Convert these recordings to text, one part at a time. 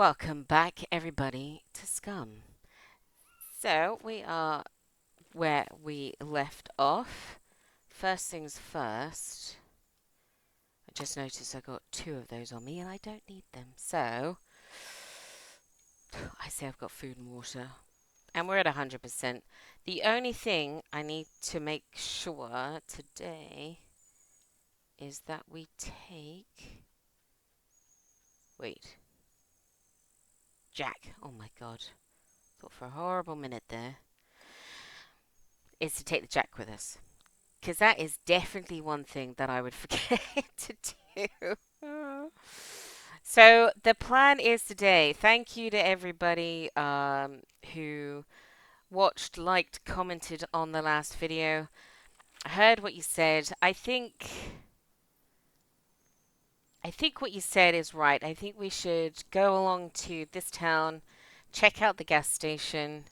Welcome back, everybody, to Scum. So, we are where we left off. First things first, I just noticed I got two of those on me and I don't need them. So, I say I've got food and water. And we're at 100%. The only thing I need to make sure today is that we take. Wait. Jack. Oh my god. Thought for a horrible minute there. Is to take the Jack with us. Because that is definitely one thing that I would forget to do. So the plan is today. Thank you to everybody who watched, liked, commented on the last video. I heard what you said. I think what you said is right. I think we should go along to this town, check out the gas station,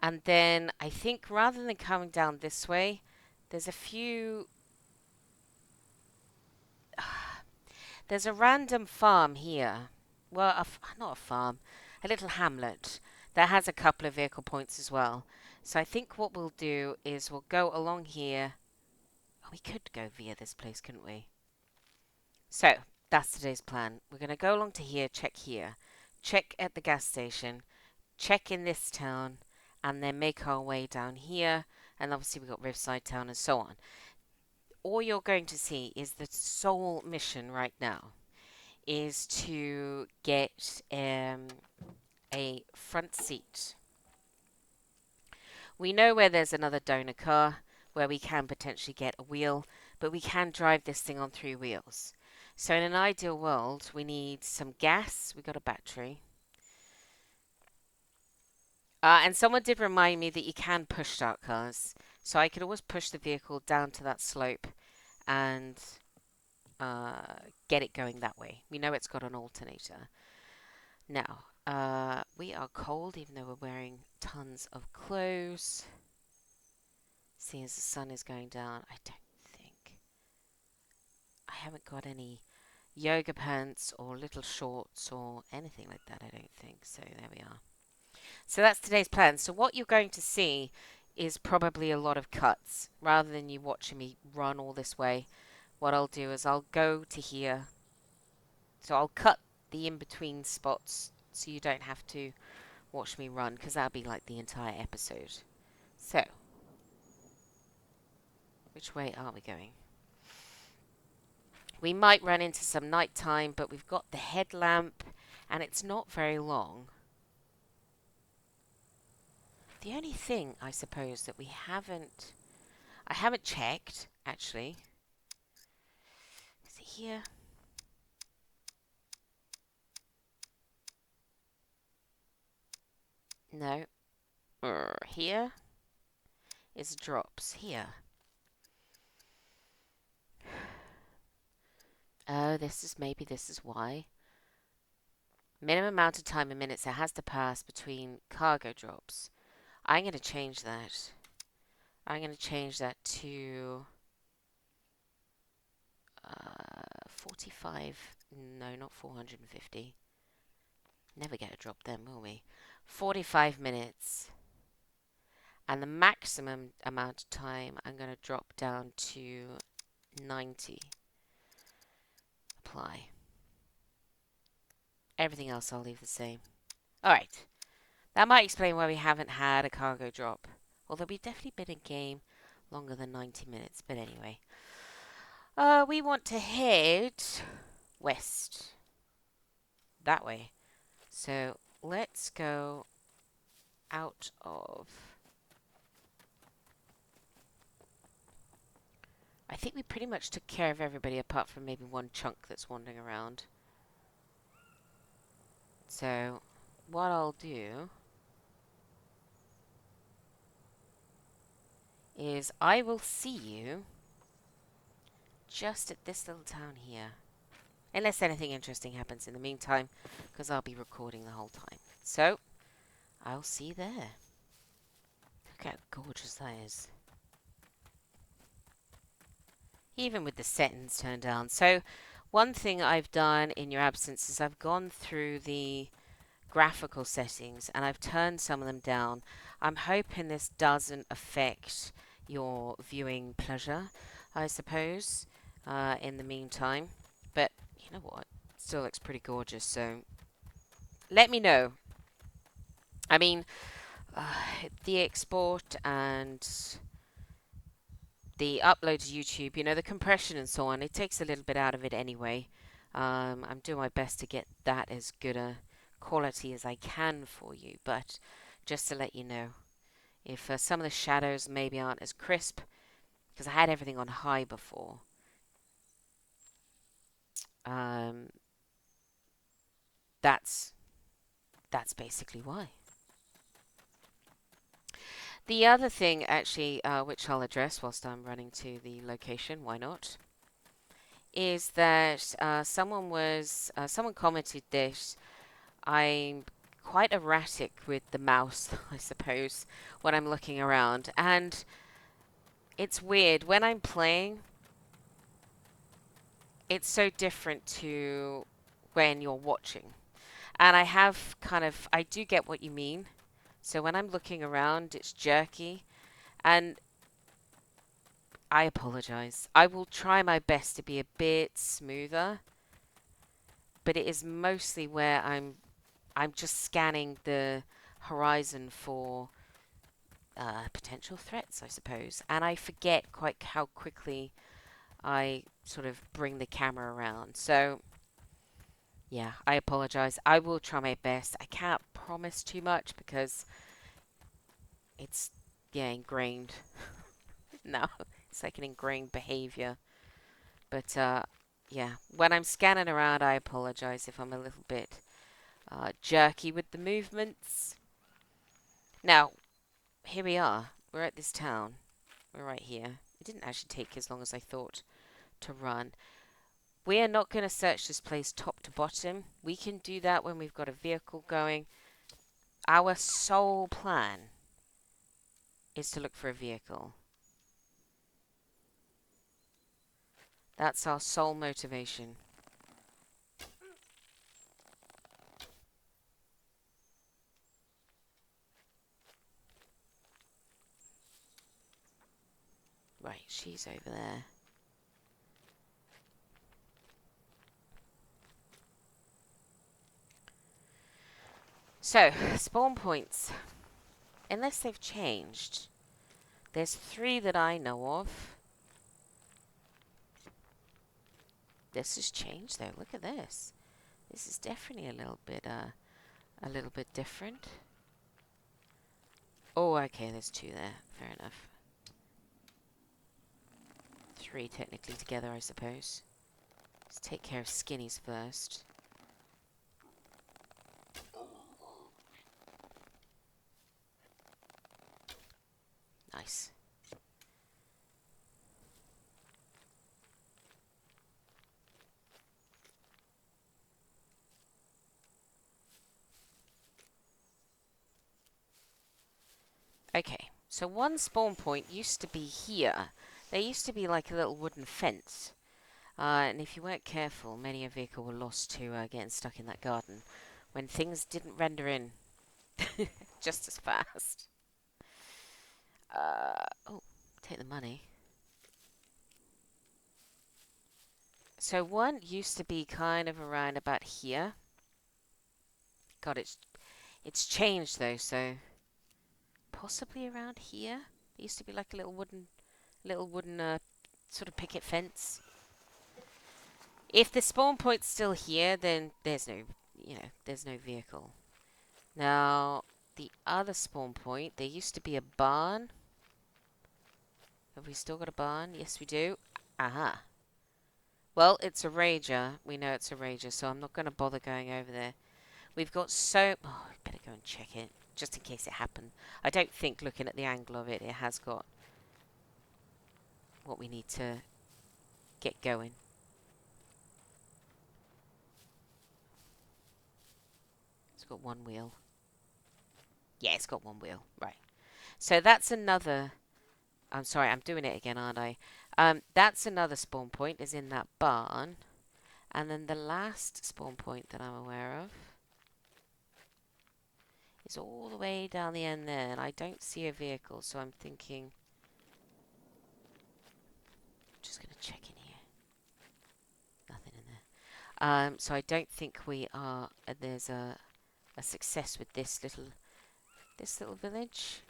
and then I think rather than coming down this way, there's a few. There's a random farm here. Well, not a farm, a little hamlet that has a couple of vehicle points as well. So I think what we'll do is we'll go along here. Oh, we could go via this place, couldn't we? So that's today's plan. We're going to go along to here, check at the gas station, check in this town, and then make our way down here. And obviously we've got Riverside Town and so on. All you're going to see is the sole mission right now is to get a front seat. We know where there's another donor car where we can potentially get a wheel, but we can drive this thing on 3 wheels. So in an ideal world, we need some gas. We got a battery. And someone did remind me that you can push start cars. So I could always push the vehicle down to that slope and get it going that way. We know it's got an alternator. Now, we are cold even though we're wearing tons of clothes. See, as the sun is going down, I haven't got any yoga pants or little shorts or anything like that, I don't think. So there we are. So that's today's plan. So what you're going to see is probably a lot of cuts. Rather than you watching me run all this way, what I'll do is I'll go to here. So I'll cut the in-between spots so you don't have to watch me run, because that'll be like the entire episode. So, which way are we going? We might run into some nighttime, but we've got the headlamp, and it's not very long. The only thing, I suppose, that I haven't checked, actually. Is it here? No. Here is drops. Here. Oh, maybe this is why. Minimum amount of time in minutes it has to pass between cargo drops. I'm going to change that. I'm going to change that to 45. No, not 450. Never get a drop then, will we? 45 minutes. And the maximum amount of time I'm going to drop down to 90. Apply. Everything else I'll leave the same. Alright. That might explain why we haven't had a cargo drop. Although we've definitely been in game longer than 90 minutes. But anyway. We want to head west. That way. So let's go out of... I think we pretty much took care of everybody apart from maybe one chunk that's wandering around. So what I'll do is I will see you just at this little town here. Unless anything interesting happens in the meantime, because I'll be recording the whole time. So, I'll see you there. Look how gorgeous that is. Even with the settings turned down. So, One thing I've done in your absence is I've gone through the graphical settings and I've turned some of them down. I'm hoping this doesn't affect your viewing pleasure, I suppose, in the meantime. But you know what? It still looks pretty gorgeous, so let me know. I mean, uh, the export and the upload to YouTube, the compression and so on, it takes a little bit out of it anyway. I'm doing my best to get that as good a quality as I can for you, but just to let you know, if some of the shadows maybe aren't as crisp, because I had everything on high before, um, that's that's basically why. The other thing, actually, which I'll address whilst I'm running to the location, why not, is that someone commented that I'm quite erratic with the mouse, I suppose, when I'm looking around. And it's weird. When I'm playing, it's so different to when you're watching. And I do get what you mean. So when I'm looking around, it's jerky. And I apologize. I will try my best to be a bit smoother. But it is mostly where I'm just scanning the horizon for potential threats, I suppose. And I forget quite how quickly I sort of bring the camera around. So, yeah, I apologize. I will try my best. I can't promise too much because it's, yeah, ingrained. No, it's like an ingrained behavior. But, yeah, when I'm scanning around, I apologize if I'm a little bit jerky with the movements. Now, here we are. We're at this town. We're right here. It didn't actually take as long as I thought to run. We are not going to search this place top to bottom. We can do that when we've got a vehicle going. Our sole plan is to look for a vehicle. That's our sole motivation. Right, she's over there. So, spawn points. Unless they've changed. There's 3 that I know of. This has changed though. Look at this. This is definitely a little bit different. Oh, okay, there's 2 there. Fair enough. 3 technically together, I suppose. Let's take care of Skinnies first. Nice. Okay, so one spawn point used to be here. There used to be like a little wooden fence. And if you weren't careful, many a vehicle were lost to getting stuck in that garden when things didn't render in just as fast. Oh, take the money. So one used to be kind of around about here. God, it's changed though, so possibly around here. It used to be like a little wooden sort of picket fence. If the spawn point's still here, then there's there's no vehicle. Now, the other spawn point, there used to be a barn. Have we still got a barn? Yes, we do. Aha. Well, it's a rager. We know it's a rager, so I'm not going to bother going over there. We've got so... Oh, I better go and check it, just in case it happened. I don't think, looking at the angle of it, it has got what we need to get going. It's got 1 wheel. Yeah, it's got 1 wheel. Right. So that's another... I'm sorry, I'm doing it again, aren't I? That's another spawn point, is in that barn. And then the last spawn point that I'm aware of is all the way down the end there, and I don't see a vehicle, so I'm thinking... Just going to check in here. Nothing in there. So I don't think we are... there's a success with this little village.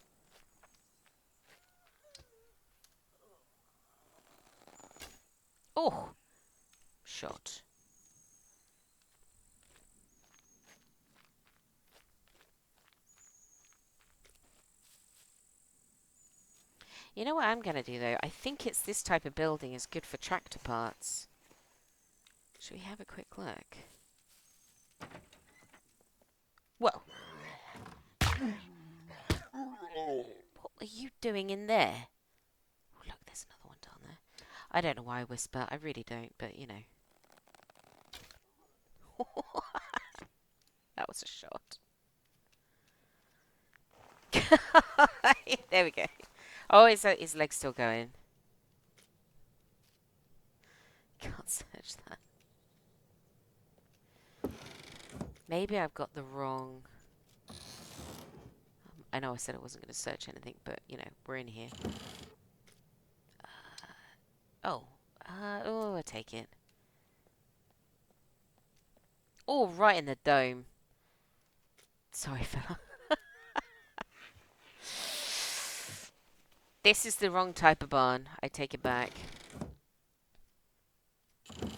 Oh! Shot. You know what I'm going to do, though? I think it's this type of building is good for tractor parts. Should we have a quick look? Whoa. What are you doing in there? Oh, look, there's another one down there. I don't know why I whisper. I really don't, but, you know. That was a shot. There we go. Oh, his leg's still going. Can't search that. Maybe I've got the wrong... I know I said I wasn't going to search anything, but, you know, we're in here. Oh, I'll take it. Oh, right in the dome. Sorry, fella. This is the wrong type of barn. I take it back. Oh,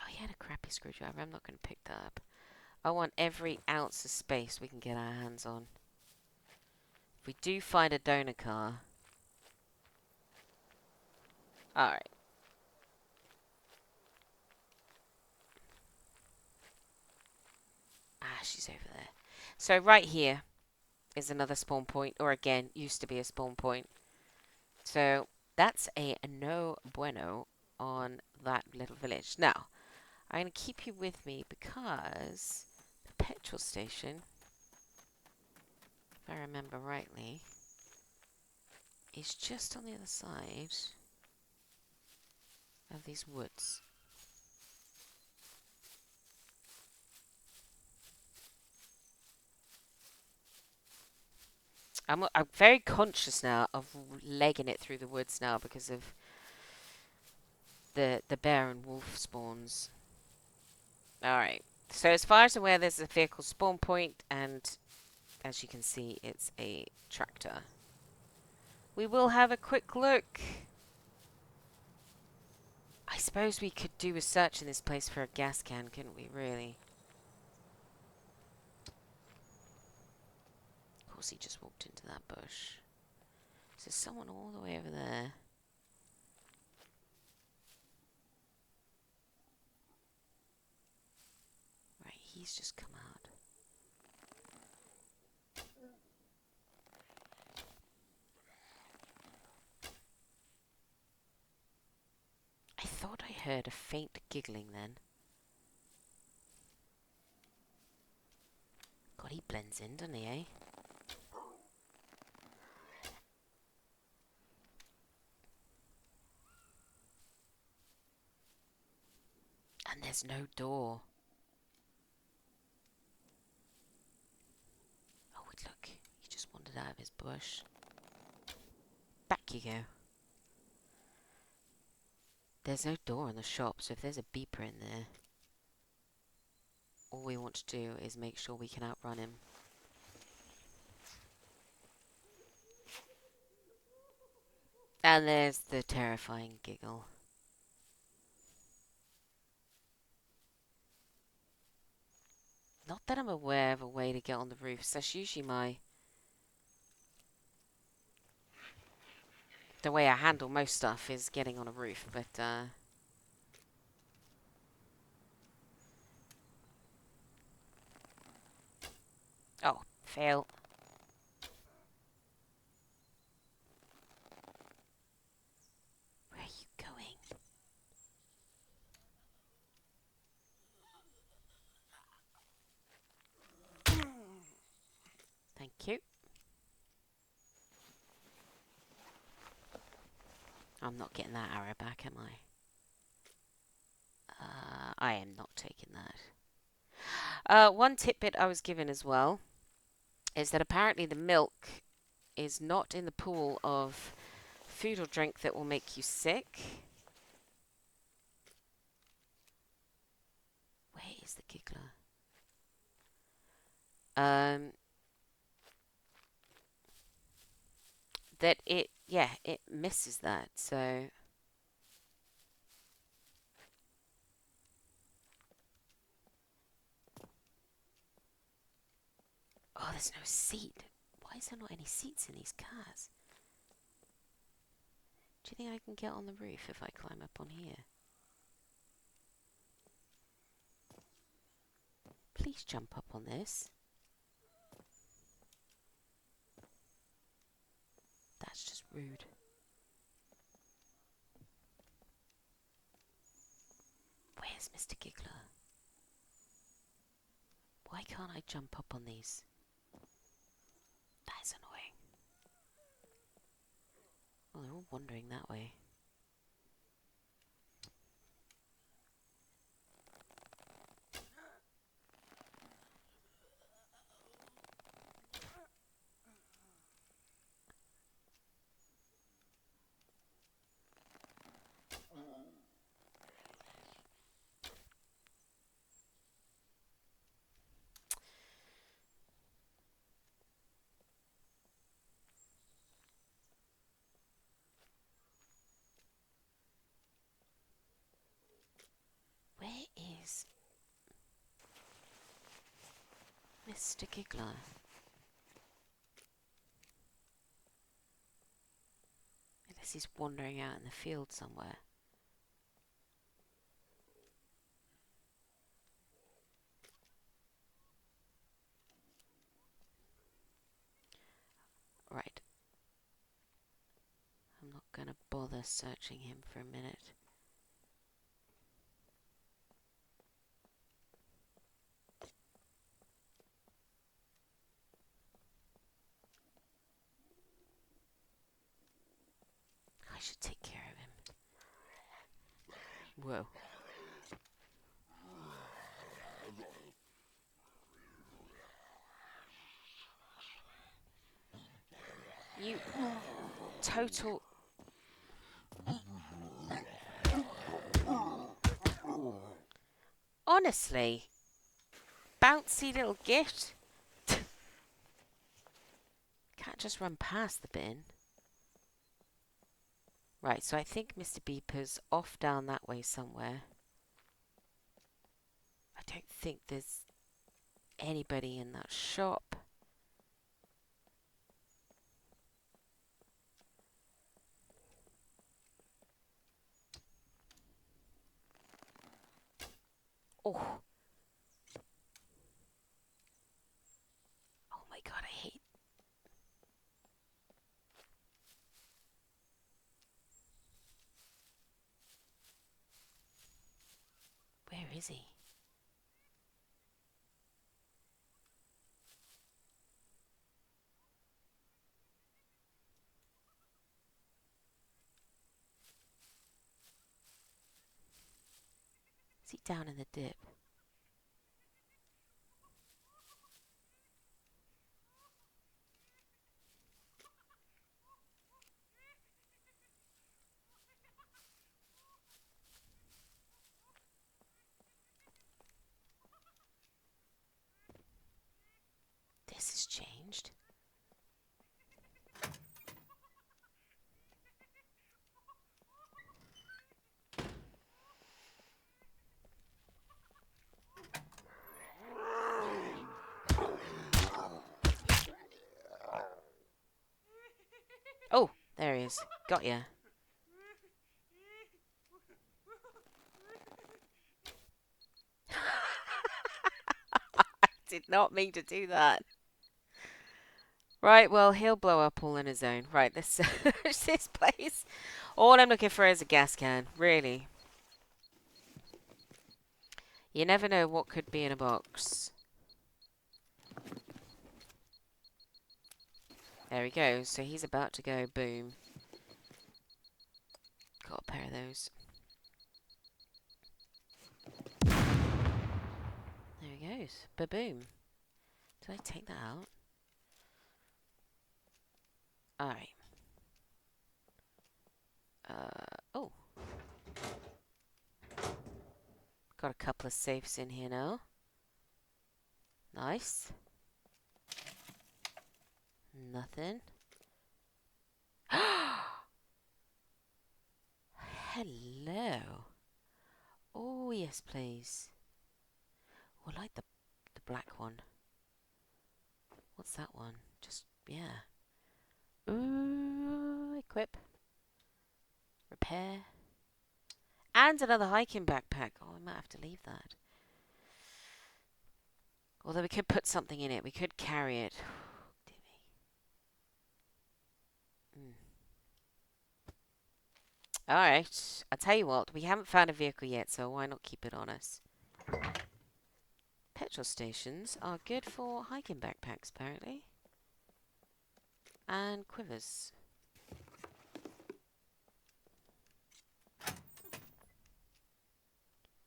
he had a crappy screwdriver. I'm not going to pick that up. I want every ounce of space we can get our hands on. If we do find a donor car... Alright. Ah, she's over there. So right here is another spawn point. Or again, used to be a spawn point. So that's a no bueno on that little village. Now, I'm going to keep you with me because the petrol station, if I remember rightly, is just on the other side of these woods. I'm very conscious now of legging it through the woods now because of the bear and wolf spawns. Alright, so as far as I'm aware, there's a vehicle spawn point, and as you can see, it's a tractor. We will have a quick look. I suppose we could do a search in this place for a gas can, couldn't we, really? Of course, he just walked into that bush. So there's someone all the way over there. Right, he's just come out. I thought I heard a faint giggling then. God, he blends in, doesn't he, eh? And there's no door. Oh, wait, look. He just wandered out of his bush. Back you go. There's no door in the shop, so if there's a beeper in there, all we want to do is make sure we can outrun him. And there's the terrifying giggle. Not that I'm aware of a way to get on the roofs. That's usually the way I handle most stuff is getting on a roof, but oh, fail. Where are you going? Thank you. I'm not getting that arrow back, am I? I am not taking that. One tidbit I was given as well is that apparently the milk is not in the pool of food or drink that will make you sick. Where is the giggler? That it, yeah, it misses that, so... Oh, there's no seat. Why is there not any seats in these cars? Do you think I can get on the roof if I climb up on here? Please jump up on this. That's just rude. Where's Mr. Giggler? Why can't I jump up on these? That is annoying. Oh, they're all wandering that way. Where is Mr. Giggler? Unless he's wandering out in the field somewhere. Right. I'm not going to bother searching him for a minute. I should take care of him. Whoa. You total... Honestly, bouncy little git. Can't just run past the bin. Right, so I think Mr. Beeper's off down that way somewhere. I don't think there's anybody in that shop. Oh. Oh my god, I hate... Where is he? Is he down in the dip? This has changed. Oh, there he is. Got ya. I did not mean to do that. Right, well, he'll blow up all on his own. Right, let's search this place. All I'm looking for is a gas can, really. You never know what could be in a box. There he goes. So he's about to go boom. Got a pair of those. goes. Ba-boom. Did I take that out? Alright. Oh. Got a couple of safes in here now. Nice. Nothing. Hello. Oh, yes, please. Oh, I like the black one. What's that one? Just, yeah. Ooh, equip. Repair. And another hiking backpack. Oh, I might have to leave that. Although we could put something in it. We could carry it. Dear me. Alright. I'll tell you what. We haven't found a vehicle yet, so why not keep it on us? Petrol stations are good for hiking backpacks, apparently. And quivers.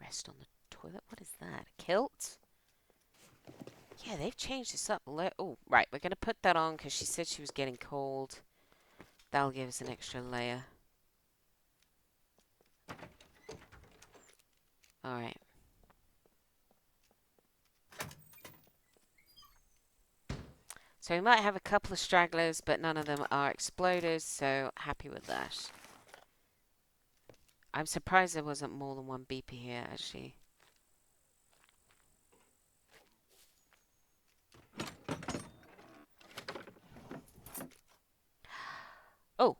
Rest on the toilet. What is that? A kilt? Yeah, they've changed this up. Oh, right. We're going to put that on because she said she was getting cold. That'll give us an extra layer. Alright. So we might have a couple of stragglers, but none of them are exploders, so happy with that. I'm surprised there wasn't more than one beeper here, actually. Oh,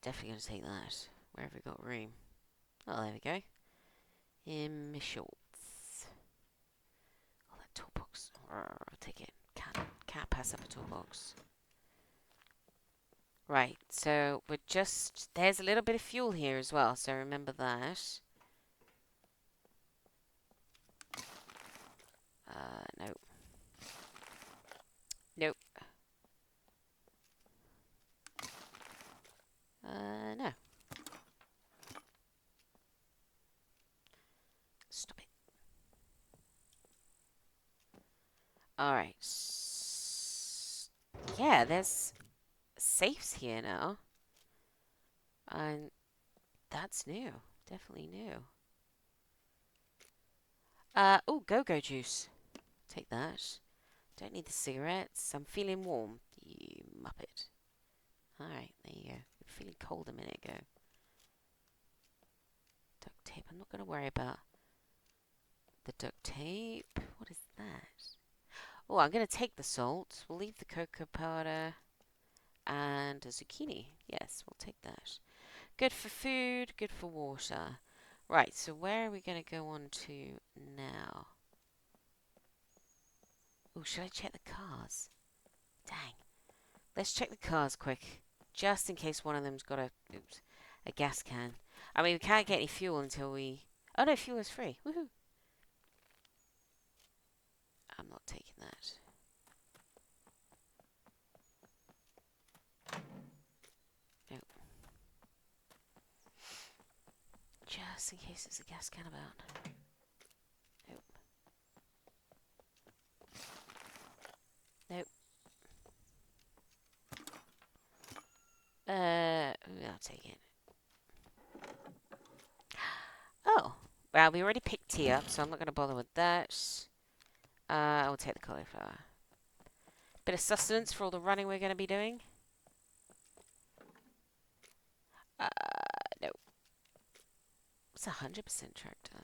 definitely going to take that. Where have we got room? Oh, there we go. In my shorts. Oh, that toolbox. I'll take it. Can't pass up a toolbox. Right, so we're just... There's a little bit of fuel here as well, so remember that. Nope. Nope. No. Stop it. Alright. Yeah, there's safes here now. And that's new. Definitely new. Oh, go-go juice. Take that. Don't need the cigarettes. I'm feeling warm. You muppet. Alright, there you go. I'm feeling cold a minute ago. Duct tape. I'm not going to worry about the duct tape. What is that? Oh, I'm going to take the salt. We'll leave the cocoa powder. And a zucchini. Yes, we'll take that. Good for food, good for water. Right, so where are we going to go on to now? Oh, should I check the cars? Dang. Let's check the cars quick. Just in case one of them's got a gas can. I mean, we can't get any fuel until we... Oh no, fuel is free. Woohoo. I'm not taking that. Nope. Just in case there's a gas can about. Nope. Nope. I'll take it. Oh. Well, we already picked tea up, so I'm not going to bother with that. I will take the cauliflower. Bit of sustenance for all the running we're going to be doing. No. It's 100% tractor.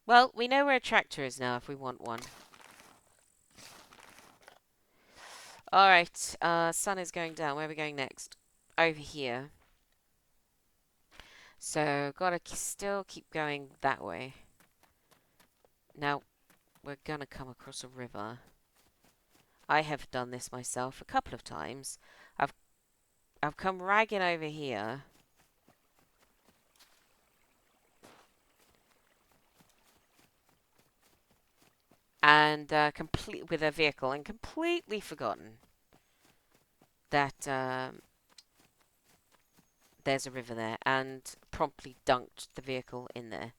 Well, we know where a tractor is now if we want one. Alright, sun is going down. Where are we going next? Over here. So, gotta still keep going that way. Now, we're gonna come across a river. I have done this myself a couple of times. I've come ragging over here. And complete with a vehicle and completely forgotten that there's a river there and promptly dunked the vehicle in there.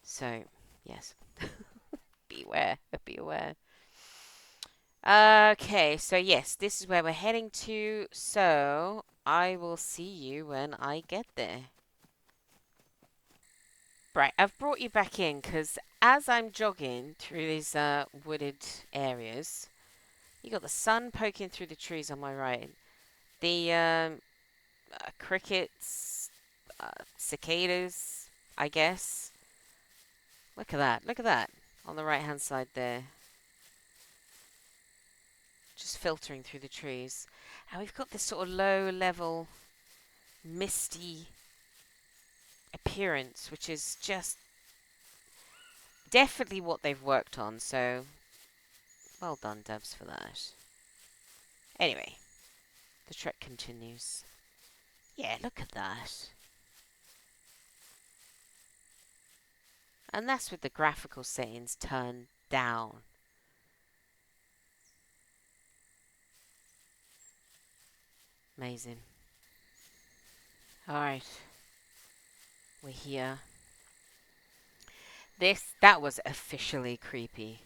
So, yes. Beware, beware. Okay, so yes, this is where we're heading to. So I will see you when I get there. Right, I've brought you back in because as I'm jogging through these wooded areas, you got the sun poking through the trees on my right. The crickets, cicadas, I guess. Look at that. Look at that on the right hand side there. Just filtering through the trees. And we've got this sort of low level, misty appearance, which is just definitely what they've worked on. So well done, devs, for that. Anyway, the trek continues. Yeah, look at that. And that's with the graphical settings turned down. Amazing. Alright. We're here. That was officially creepy.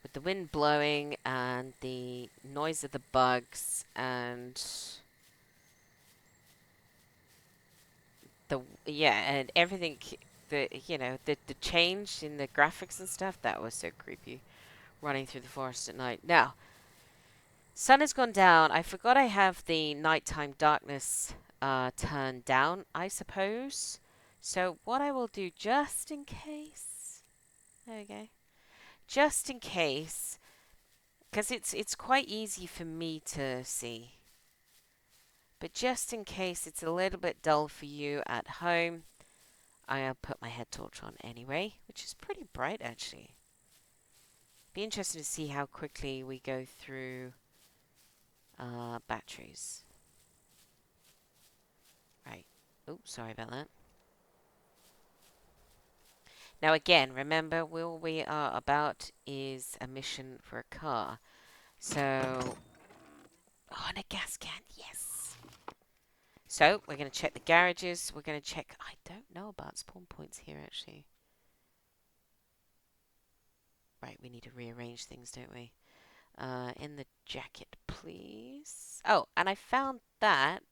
With the wind blowing and the noise of the bugs and and everything, the change in the graphics and stuff, that was so creepy. Running through the forest at night. Now, sun has gone down. I forgot I have the nighttime darkness turned down, I suppose. So what I will do, just in case, there we go, just in case, because it's quite easy for me to see, but just in case it's a little bit dull for you at home, I'll put my head torch on anyway, which is pretty bright actually. Be interesting to see how quickly we go through batteries. Right. Oh, sorry about that. Now again, remember, all we are about is a mission for a car. So, oh, and a gas can, yes. So, we're going to check the garages. We're going to check, I don't know about spawn points here actually. Right, we need to rearrange things, don't we? In the jacket, please. Oh, and I found that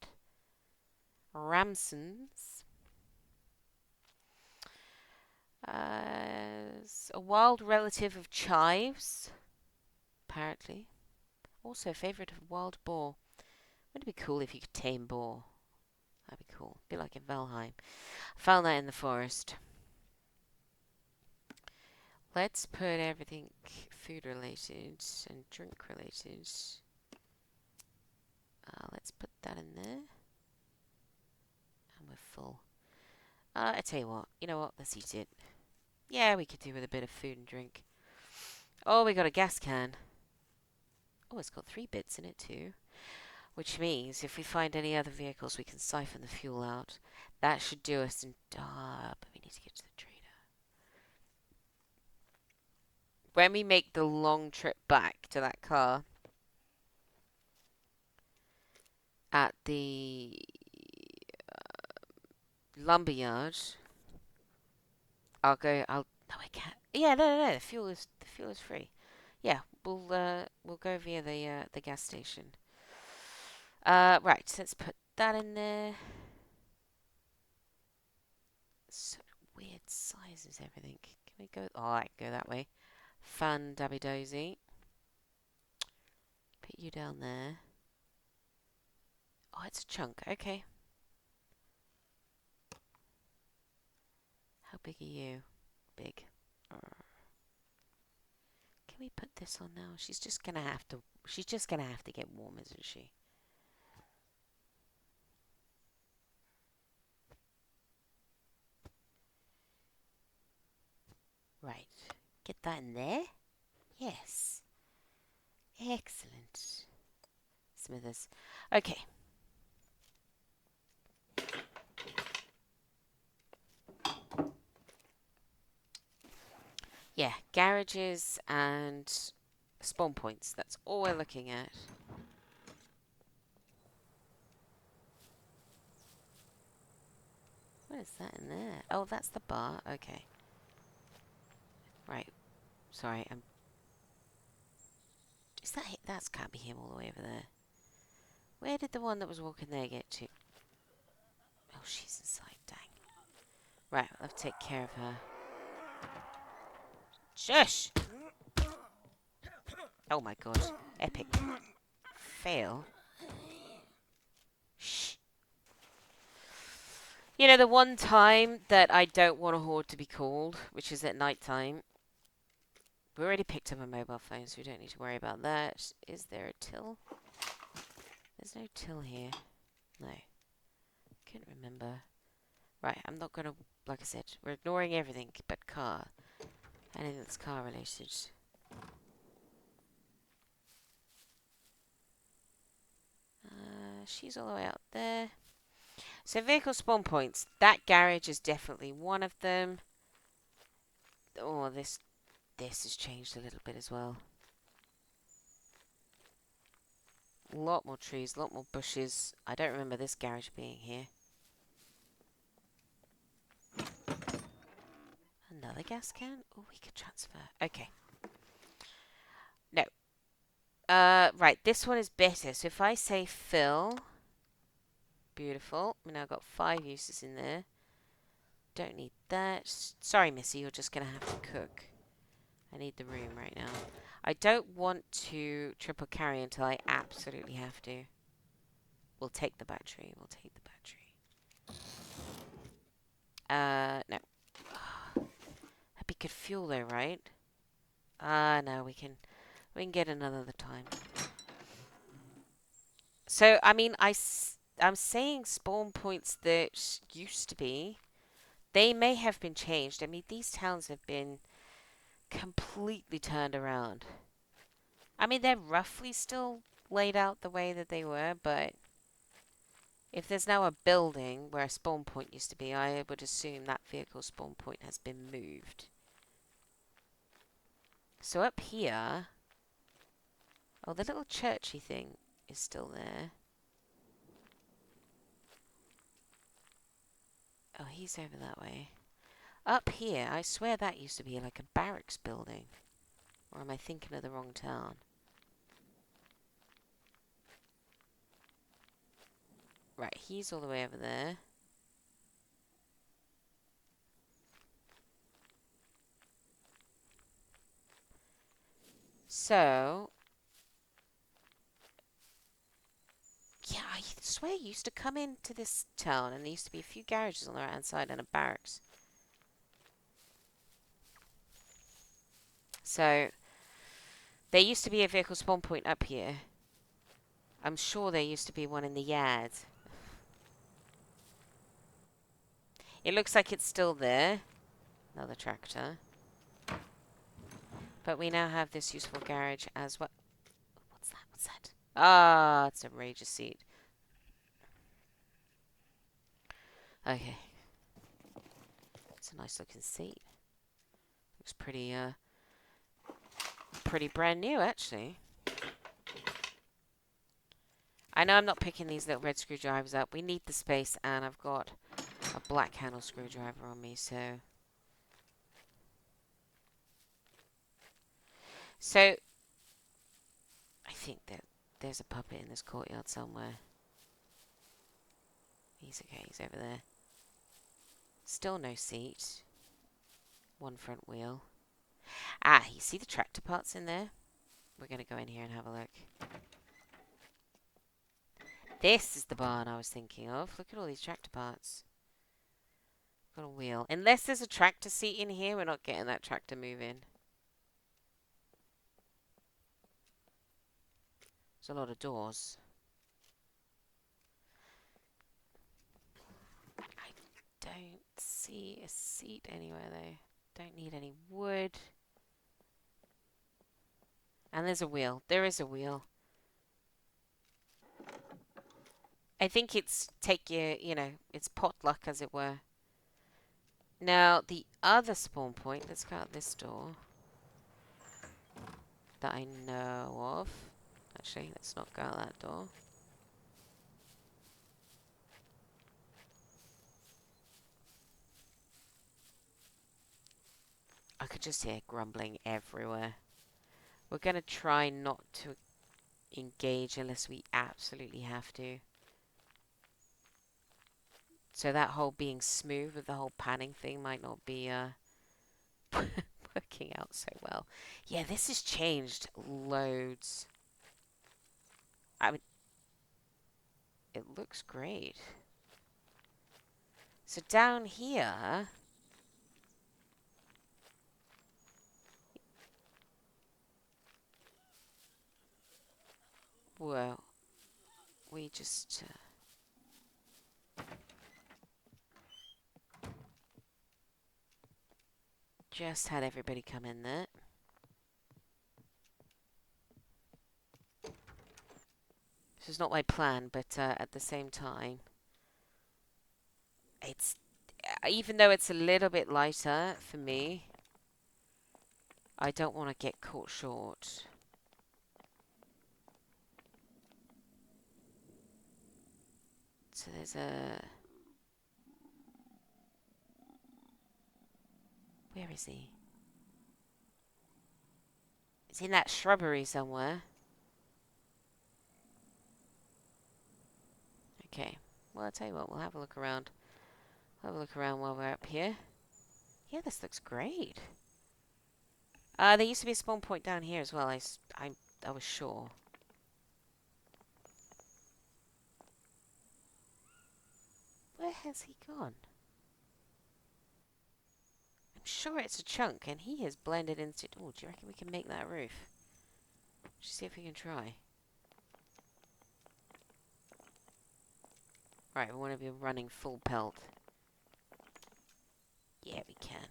Ramson's as a wild relative of chives, apparently. Also a favourite of wild boar. Wouldn't it be cool if you could tame boar? That'd be cool. Be like in Valheim. Found that in the forest. Let's put everything food related and drink related. Let's put that in there. And we're full. I tell you what. You know what? Let's eat it. Yeah, we could do with a bit of food and drink. Oh, we got a gas can. Oh, it's got 3 bits in it too. Which means if we find any other vehicles, we can siphon the fuel out. That should do us in... but we need to get to the trader. When we make the long trip back to that car at the lumberyard, no, I can't. Yeah, no. The fuel is free. Yeah, we'll go via the gas station. Right, so let's put that in there. Such weird sizes, everything. Can we go? Oh, I can go that way. Fun dabby dozy. Put you down there. Oh, it's a chunk. Okay. How big are you? Big. Can we put this on now? She's just gonna have to. She's just gonna have to get warm, isn't she? Right. Get that in there. Yes. Excellent. Smithers. Okay. Yeah, garages and spawn points. That's all we're looking at. What is that in there? Oh, that's the bar. Okay. Right. sorry. Is that that can't be him all the way over there? Where did the one that was walking there get to? Oh, she's inside. Dang. Right, I'll have to take care of her. Shush! Oh my god. Epic fail. Shh. You know, the one time that I don't want a horde to be called, which is at night time. We already picked up a mobile phone, so we don't need to worry about that. Is there a till? There's no till here. No. Couldn't remember. Right, I'm not going to... Like I said, we're ignoring everything but car. Anything that's car related. She's all the way out there. So vehicle spawn points. That garage is definitely one of them. Oh, this has changed a little bit as well. A lot more trees, a lot more bushes. I don't remember this garage being here. Another gas can? Oh, we could transfer. Okay. No. Right, this one is better. So if I say fill... Beautiful. We now got 5 uses in there. Don't need that. Sorry, Missy, you're just going to have to cook. I need the room right now. I don't want to triple carry until I absolutely have to. We'll take the battery. We'll take the battery. No. That'd be good fuel though, right? No, we can get another time. So, I mean, I'm saying spawn points that used to be, they may have been changed. I mean, these towns have been completely turned around. I mean, they're roughly still laid out the way that they were, but if there's now a building where a spawn point used to be, I would assume that vehicle spawn point has been moved. So up here... Oh, the little churchy thing is still there. Oh, he's over that way. Up here, I swear that used to be like a barracks building. Or am I thinking of the wrong town? Right, he's all the way over there. So... Yeah, I swear you used to come into this town and there used to be a few garages on the right hand side and a barracks. So, there used to be a vehicle spawn point up here. I'm sure there used to be one in the yard. It looks like it's still there. Another tractor. But we now have this useful garage as well. What's that? What's that? Ah, it's a rager seat. Okay. It's a nice looking seat. Looks pretty, pretty brand new, actually. I know I'm not picking these little red screwdrivers up. We need the space, and I've got a black handle screwdriver on me, so... So, I think that there's a puppet in this courtyard somewhere. He's okay, he's over there. Still no seat. One front wheel. Ah, you see the tractor parts in there? We're going to go in here and have a look. This is the barn I was thinking of. Look at all these tractor parts. Got a wheel. Unless there's a tractor seat in here, we're not getting that tractor moving. There's a lot of doors. I don't see a seat anywhere though. Don't need any wood. And there's a wheel. There is a wheel. I think it's take your, you know, it's potluck as it were. Now, the other spawn point, let's go out this door. That I know of. Actually, let's not go out that door. could just hear grumbling everywhere. We're going to try not to engage unless we absolutely have to. So that whole being smooth with the whole panning thing might not be working out so well. Yeah, this has changed loads. I mean, it looks great. So down here, well, we just had everybody come in there. This is not my plan, but at the same time, it's even though it's a little bit lighter for me, I don't want to get caught short. So there's a... Where is he? He's in that shrubbery somewhere. Okay. Well, I'll tell you what, we'll have a look around. We'll have a look around while we're up here. Yeah, this looks great. There used to be a spawn point down here as well. I was sure. Where has he gone? I'm sure it's a chunk, and he has blended into... Oh, do you reckon we can make that roof? Just see if we can try. Right, we want to be running full pelt. Yeah, we can.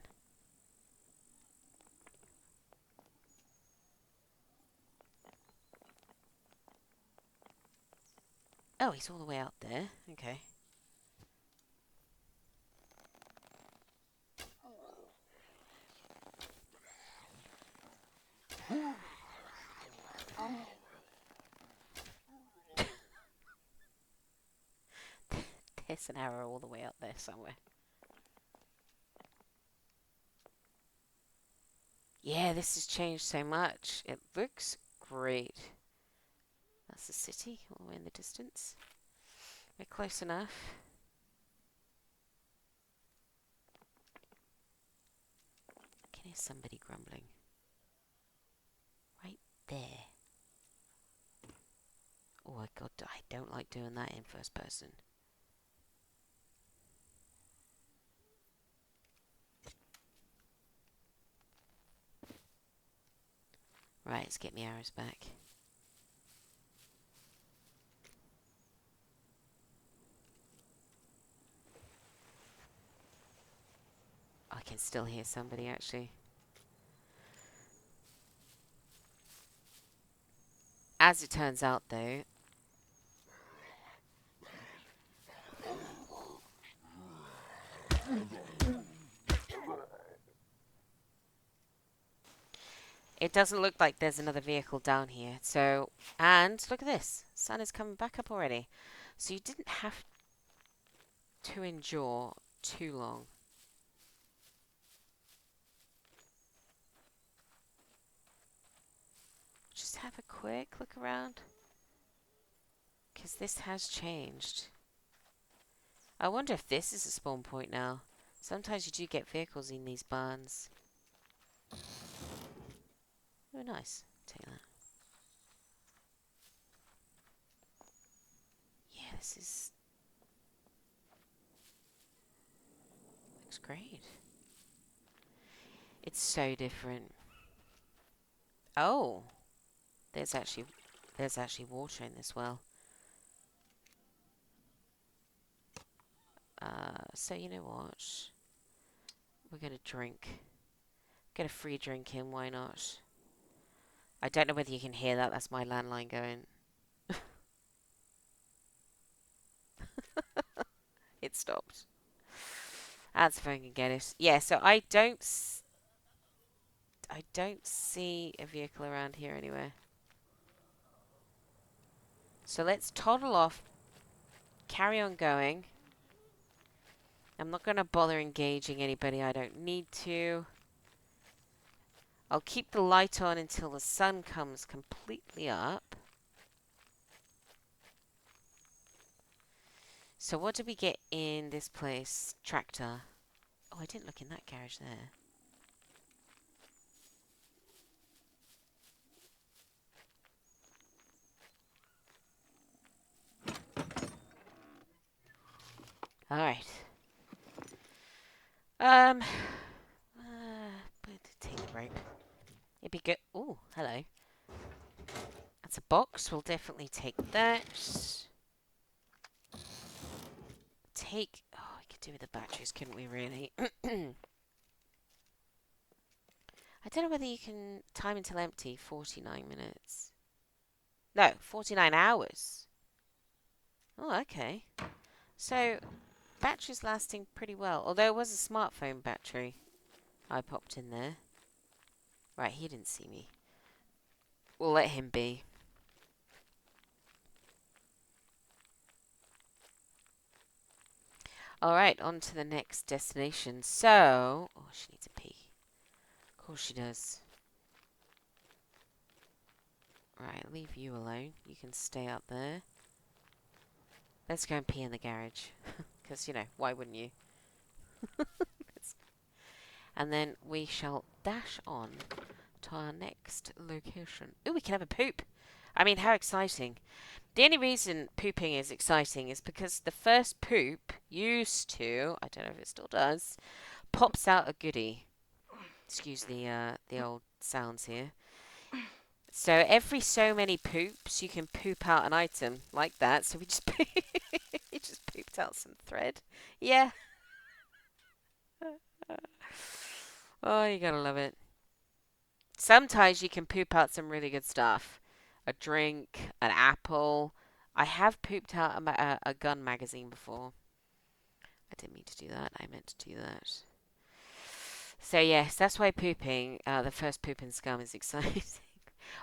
Oh, he's all the way out there. Okay. There's an arrow all the way out there somewhere. Yeah, this has changed so much. It looks great. That's the city all the way in the distance. We're close enough. I can hear somebody grumbling. Right there. Oh my god, I don't like doing that in first person. Right, let's get my arrows back. I can still hear somebody actually. As it turns out though, it doesn't look like there's another vehicle down here. So, and look at this. Sun is coming back up already. So you didn't have to endure too long. Just have a quick look around. Because this has changed. I wonder if this is a spawn point now. Sometimes you do get vehicles in these barns. Oh, nice. Take that. Yeah, this is... looks great. It's so different. Oh! There's actually water in this well. So you know what? We're gonna drink. Get a free drink in, why not? I don't know whether you can hear that. That's my landline going. It stopped. That's if I can get it. Yeah, so I don't see a vehicle around here anywhere. So let's toddle off. Carry on going. I'm not going to bother engaging anybody I don't need to. I'll keep the light on until the sun comes completely up. So what did we get in this place? Tractor. Oh, I didn't look in that garage there. Alright. Take the rope. It'd be good. Oh, hello. That's a box. We'll definitely take that. Take... Oh, we could do with the batteries, couldn't we, really? I don't know whether you can time until empty. 49 minutes. No, 49 hours. Oh, okay. So, battery's lasting pretty well. Although it was a smartphone battery I popped in there. Right, he didn't see me. We'll let him be. Alright, on to the next destination. So... Oh, she needs a pee. Of course she does. Right, leave you alone. You can stay up there. Let's go and pee in the garage. Because, you know, why wouldn't you? And then we shall dash on to our next location. Ooh, we can have a poop. I mean, how exciting. The only reason pooping is exciting is because the first poop used to, I don't know if it still does, pops out a goodie. Excuse the old sounds here. So every so many poops, you can poop out an item like that. So we just he just pooped out some thread. Yeah. Oh, you gotta love it. Sometimes you can poop out some really good stuff. A drink, an apple. I have pooped out a gun magazine before. I didn't mean to do that. I meant to do that. So yes, that's why pooping, the first poop in Scum is exciting.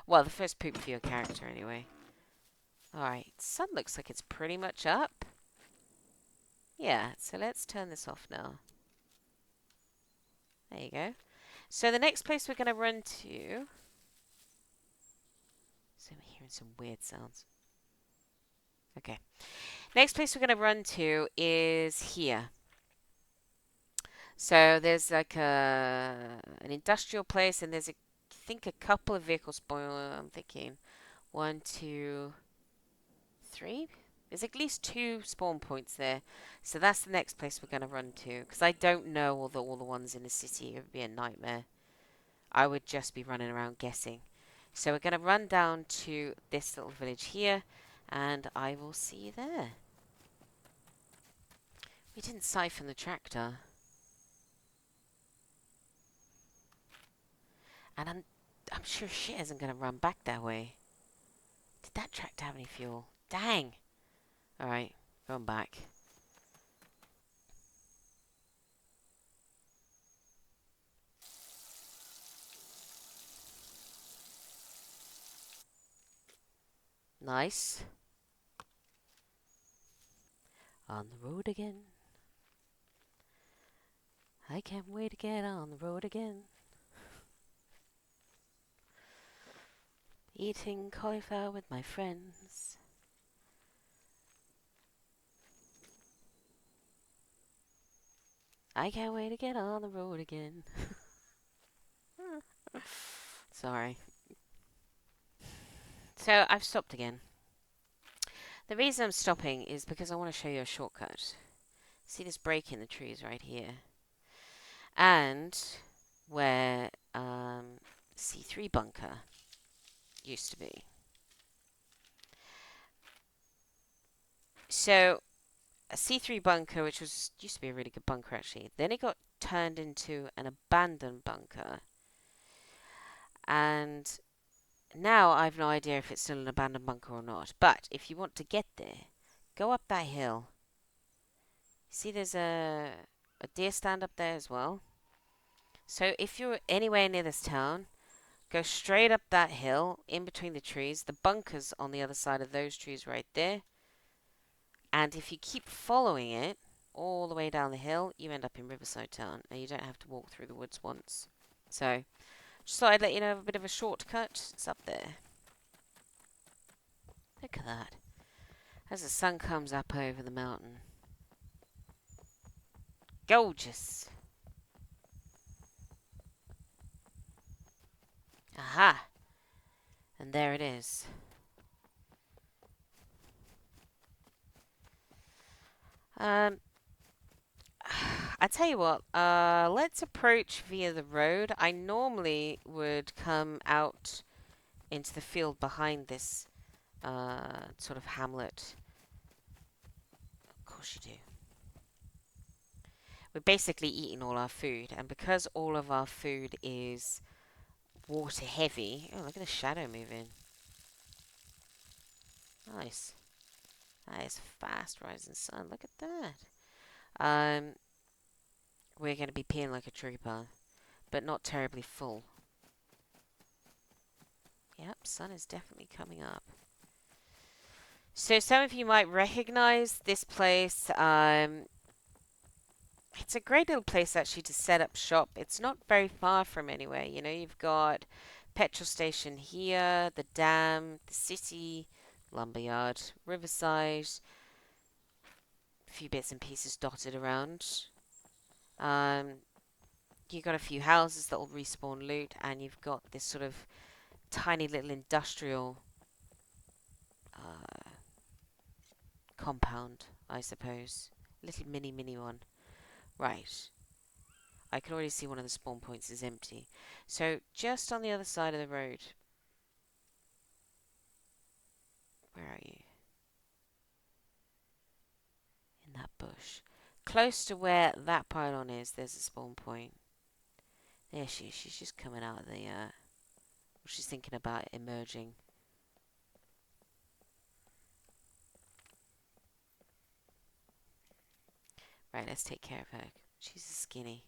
Well, the first poop for your character anyway. Alright, sun looks like it's pretty much up. Yeah, so let's turn this off now. There you go. So the next place we're going to run to... So I'm hearing some weird sounds. Okay. Next place we're going to run to is here. So there's like an industrial place, and there's I think a couple of vehicle spawn. I'm thinking 1, 2, 3. There's at least 2 spawn points there. So that's the next place we're going to run to. Because I don't know all the ones in the city. It would be a nightmare. I would just be running around guessing. So we're going to run down to this little village here. And I will see you there. We didn't siphon the tractor. And I'm sure shit isn't going to run back that way. Did that tractor have any fuel? Dang. Alright, going back. Nice. On the road again. I can't wait to get on the road again. Eating cauliflower with my friends. I can't wait to get on the road again. Sorry. So, I've stopped again. The reason I'm stopping is because I want to show you a shortcut. See this break in the trees right here? And where C3 bunker used to be. So, a C3 bunker, which used to be a really good bunker actually, then it got turned into an abandoned bunker. And now I've no idea if it's still an abandoned bunker or not. But if you want to get there, go up that hill. See there's a deer stand up there as well. So if you're anywhere near this town, go straight up that hill, in between the trees. The bunker's on the other side of those trees right there. And if you keep following it all the way down the hill, you end up in Riverside Town. And you don't have to walk through the woods once. So, Just thought I'd let you know of a bit of a shortcut. It's up there. Look at that. As the sun comes up over the mountain. Gorgeous. Aha. And there it is. I tell you what, let's approach via the road. I normally would come out into the field behind this sort of hamlet. Of course you do. We're basically eating all our food, and because all of our food is water heavy... Oh, look at the shadow moving. Nice. That is fast rising sun. Look at that. We're going to be peeing like a trooper, but not terribly full. Yep, sun is definitely coming up. So some of you might recognize this place. It's a great little place actually to set up shop. It's not very far from anywhere. You know, you've got petrol station here, the dam, the city, lumberyard, riverside, a few bits and pieces dotted around. You've got a few houses that will respawn loot, and you've got this sort of tiny little industrial compound, I suppose. Little mini one. Right. I can already see one of the spawn points is empty. So, just on the other side of the road. Where are you? In that bush. Close to where that pylon is, there's a spawn point. There she is. She's just coming out of the... she's thinking about emerging. Right, let's take care of her. She's skinny.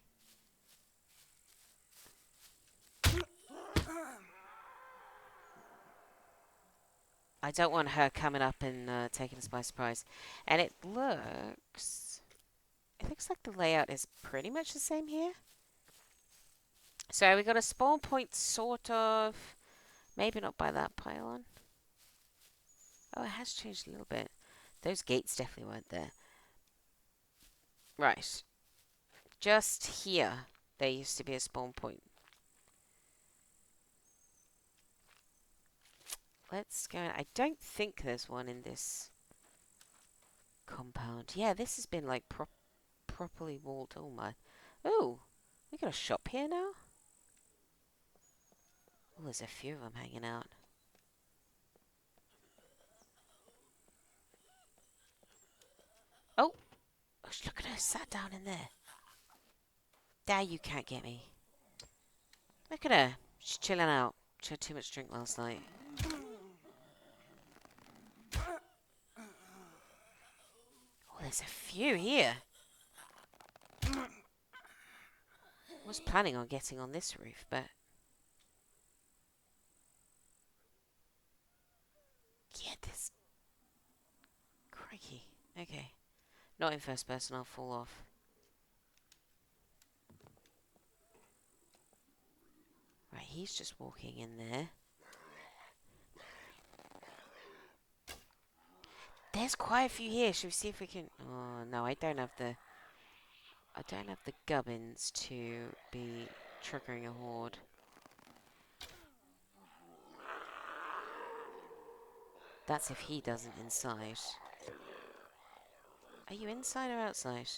I don't want her coming up and taking us by surprise. And it looks like the layout is pretty much the same here. So we got a spawn point sort of. Maybe not by that pylon. Oh, it has changed a little bit. Those gates definitely weren't there. Right. Just here, there used to be a spawn point. Let's go. I don't think there's one in this compound. Yeah, this has been like properly walled. Oh my. Oh, we got a shop here now? Oh, there's a few of them hanging out. Oh, look at her sat down in there. There, you can't get me. Look at her. She's chilling out. She had too much drink last night. Oh, there's a few here. I was planning on getting on this roof, but... Yeah, this... Crikey. Okay. Not in first person, I'll fall off. Right, he's just walking in there. There's quite a few here. Should we see if we can... Oh, no, I don't have the gubbins to be triggering a horde. That's if he doesn't inside. Are you inside or outside?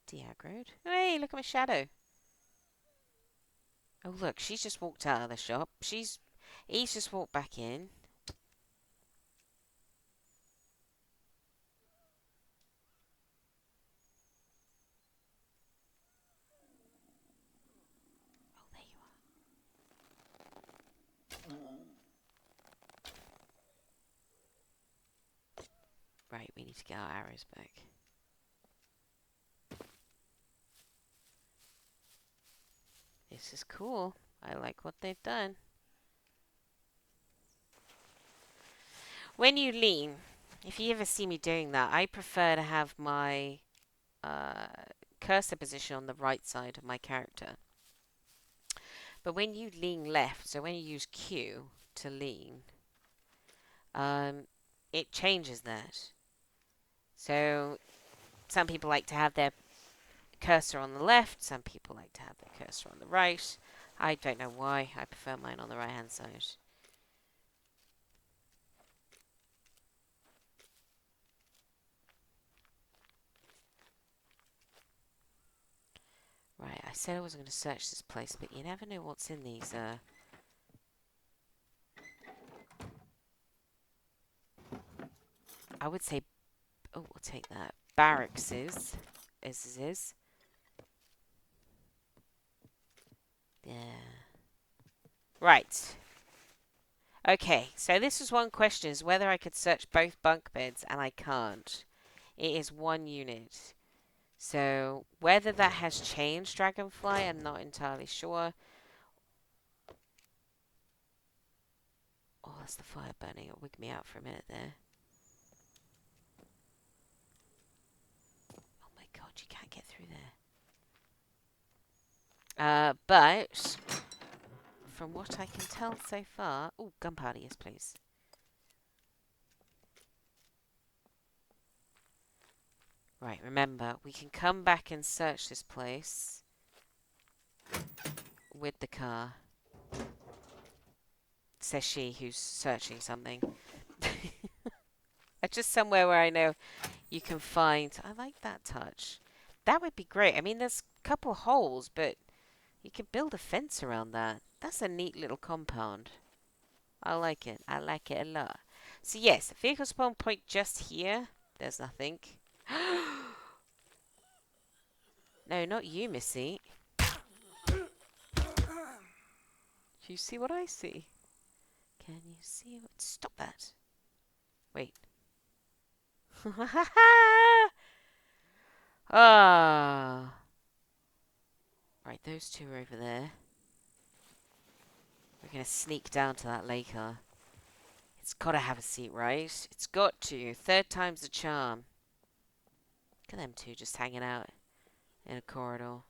De-aggroed. Hey, look at my shadow. Oh, look, she's just walked out of the shop. He's just walked back in. Oh, there you are. Right, we need to get our arrows back. This is cool. I like what they've done. When you lean, if you ever see me doing that, I prefer to have my cursor position on the right side of my character. But when you lean left, so when you use Q to lean, it changes that. So some people like to have their cursor on the left, some people like to have their cursor on the right. I don't know why. I prefer mine on the right hand side. Right, I said I wasn't going to search this place, but you never know what's in these. I would say, oh, we'll take that. Barracks is. Yeah. Right. Okay, so this was one question, is whether I could search both bunk beds, and I can't. It is one unit. So whether that has changed Dragonfly, I'm not entirely sure. Oh, that's the fire burning. It wigged me out for a minute there. Oh my god, you can't get through there. But from what I can tell so far... Oh, gunpowder, yes please. Right, remember, we can come back and search this place with the car. Says she, who's searching something. Just somewhere where I know you can find... I like that touch. That would be great. I mean, there's a couple holes, but you could build a fence around that. That's a neat little compound. I like it. I like it a lot. So yes, vehicle spawn point just here. There's nothing. No, not you, Missy. Do you see what I see? Can you see what... Stop that. Wait. Ah. Right, those two are over there. We're going to sneak down to that laker. It's got to have a seat, right? It's got to. Third time's the charm. Look at them two just hanging out in a corridor.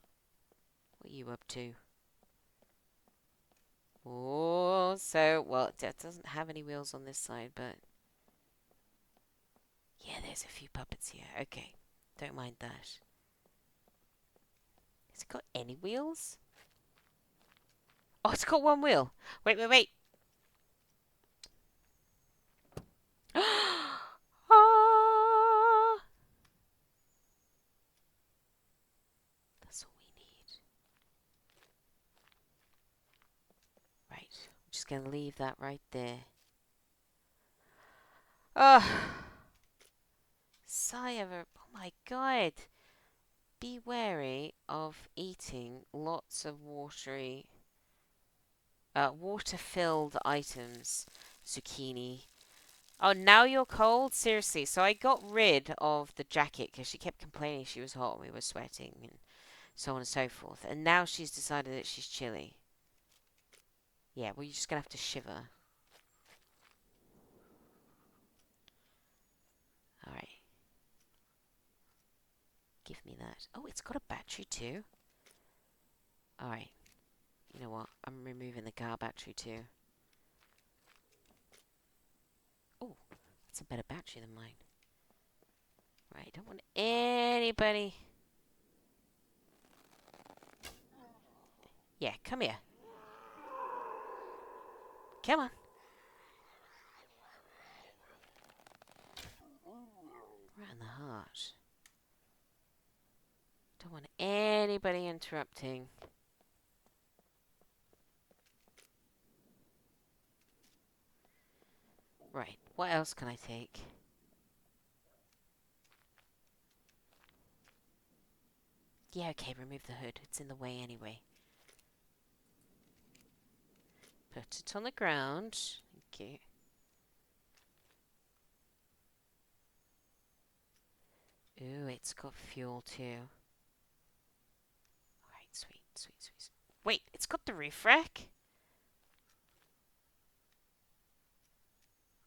What are you up to? Oh, so, well, it doesn't have any wheels on this side, but... Yeah, there's a few puppets here. Okay, don't mind that. Has it got any wheels? Oh, it's got one wheel. Wait, wait, wait. Ah! That's all we need. Right, I'm just going to leave that right there. Oh, sigh of a... Oh my god. Be wary of eating lots of water-filled items. Zucchini. Oh, now you're cold? Seriously. So I got rid of the jacket because she kept complaining she was hot and we were sweating and so on and so forth. And now she's decided that she's chilly. Yeah, well, you're just going to have to shiver. Alright. Give me that. Oh, it's got a battery too. Alright. You know what? I'm removing the car battery too. Oh, that's a better battery than mine. Right, don't want anybody... Yeah, come here. Come on. Right in the heart. Don't want anybody interrupting. Right, what else can I take? Yeah, okay, remove the hood. It's in the way anyway. Put it on the ground. Thank you. Ooh, it's got fuel too. Alright, sweet, sweet, sweet, sweet. Wait, it's got the roof rack?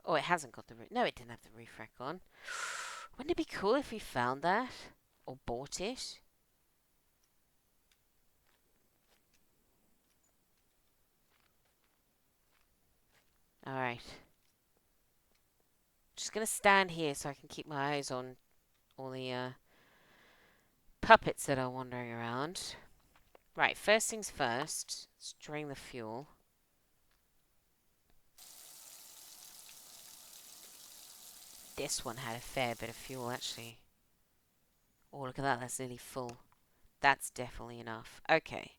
Oh, it hasn't got the roof. No, it didn't have the roof rack on. Wouldn't it be cool if we found that? Or bought it. Alright. Just gonna stand here so I can keep my eyes on all the puppets that are wandering around. Right, first things first. Let's drain the fuel. This one had a fair bit of fuel, actually. Oh, look at that. That's nearly full. That's definitely enough. Okay.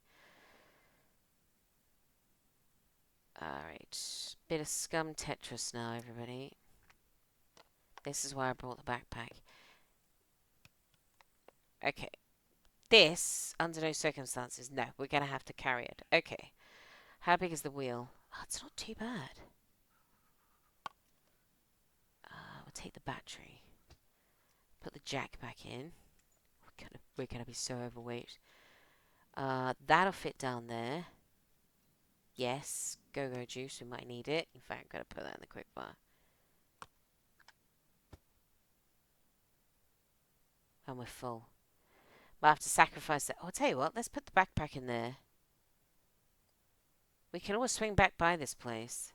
Alright. Bit of Scum Tetris now, everybody. This is why I brought the backpack. Okay. This, under no circumstances, no. We're going to have to carry it. Okay. How big is the wheel? Oh, it's not too bad. We'll take the battery. Put the jack back in. We're gonna be so overweight. That'll fit down there. Yes, go-go juice, we might need it. In fact, I'm gonna put that in the quick bar. And we're full. We'll have to sacrifice that. Oh, I'll tell you what, let's put the backpack in there. We can always swing back by this place.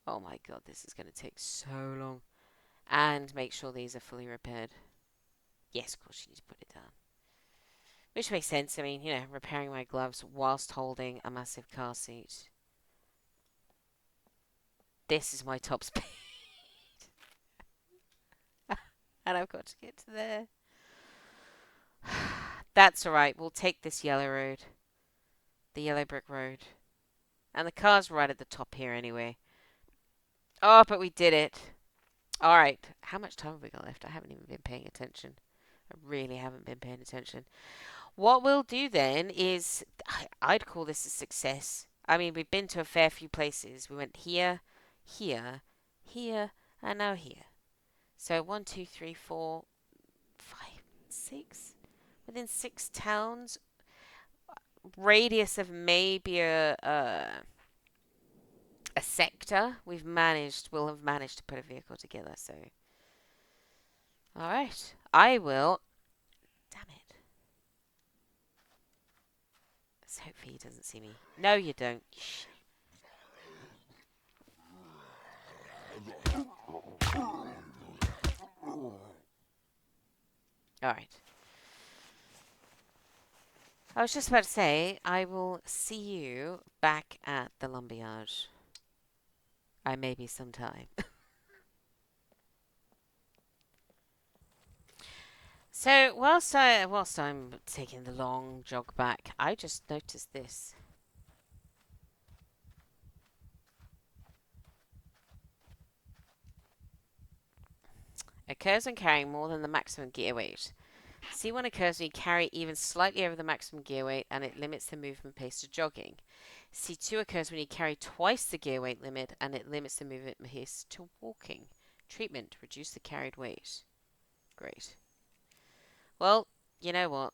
Oh my god, this is gonna take so long. And make sure these are fully repaired. Yes, of course you need to put it down. Which makes sense. I mean, you know, repairing my gloves whilst holding a massive car seat. This is my top speed. And I've got to get to there. That's alright. We'll take this yellow road. The yellow brick road. And the car's right at the top here anyway. Oh, but we did it. Alright. How much time have we got left? I haven't even been paying attention. I really haven't been paying attention. What we'll do then is, I'd call this a success. I mean, we've been to a fair few places. We went here, here, here, and now here. So 1, 2, 3, 4, 5, 6. Within 6 towns. Radius of maybe a sector. We'll have managed to put a vehicle together. So, all right. I will. Damn it. Let's hope he doesn't see me. No, you don't. Shh. All right. I was just about to say, I will see you back at the lumberyard. I may be sometime. So whilst I'm taking the long jog back, I just noticed this. Occurs when carrying more than the maximum gear weight. C1 occurs when you carry even slightly over the maximum gear weight and it limits the movement pace to jogging. C2 occurs when you carry twice the gear weight limit and it limits the movement pace to walking. Treatment: reduce the carried weight. Great. Well, you know what?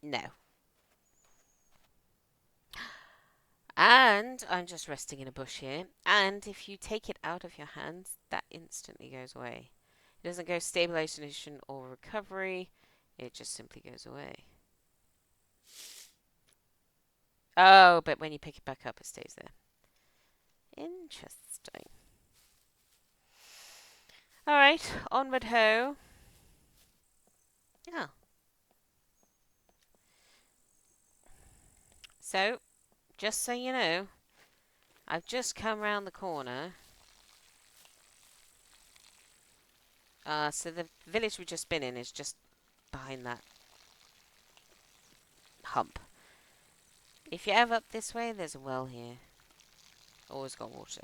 No. And I'm just resting in a bush here. And if you take it out of your hands, that instantly goes away. It doesn't go stabilization or recovery. It just simply goes away. Oh, but when you pick it back up, it stays there. Interesting. Alright, onward ho. Yeah. So, just so you know, I've just come round the corner. So the village we've just been in is just behind that hump. If you're ever up this way, there's a well here. Always got water.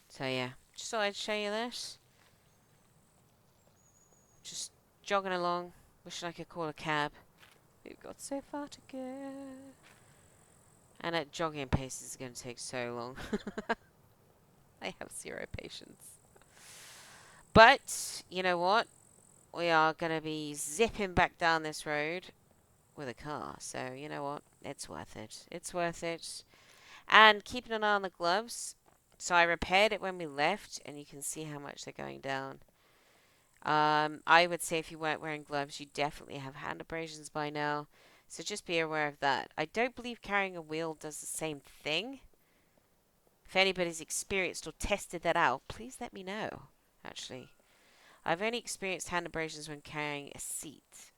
So yeah, just thought I'd show you this. Just jogging along, wishing I could call a cab. We've got so far to go. And at jogging pace is going to take so long. I have zero patience. But, you know what? We are going to be zipping back down this road with a car. So, you know what? It's worth it. It's worth it. And keeping an eye on the gloves. So I repaired it when we left, and you can see how much they're going down. I would say if you weren't wearing gloves, you definitely have hand abrasions by now. So just be aware of that. I don't believe carrying a wheel does the same thing. If anybody's experienced or tested that out, please let me know. Actually, I've only experienced hand abrasions when carrying a seat.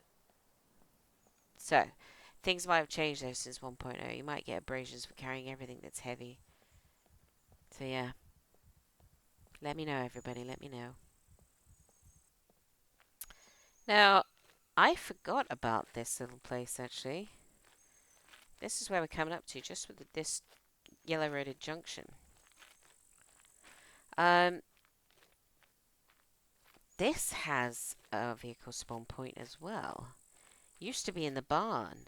So, things might have changed though since 1.0. You might get abrasions for carrying everything that's heavy. So yeah, let me know, everybody. Let me know. Now, I forgot about this little place actually. This is where we're coming up to, just with this yellow roaded junction. Um, this has a vehicle spawn point as well. Used to be in the barn.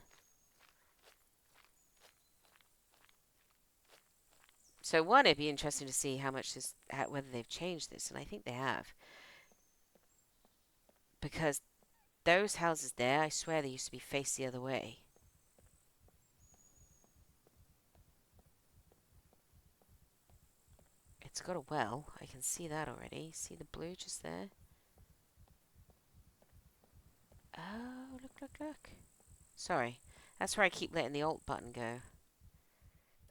So one, it'd be interesting to see how much this, whether they've changed this, and I think they have, because those houses there, I swear they used to be faced the other way. It's got a well. I can see that already. See the blue just there? Oh, look, look, look. Sorry. That's where I keep letting the alt button go.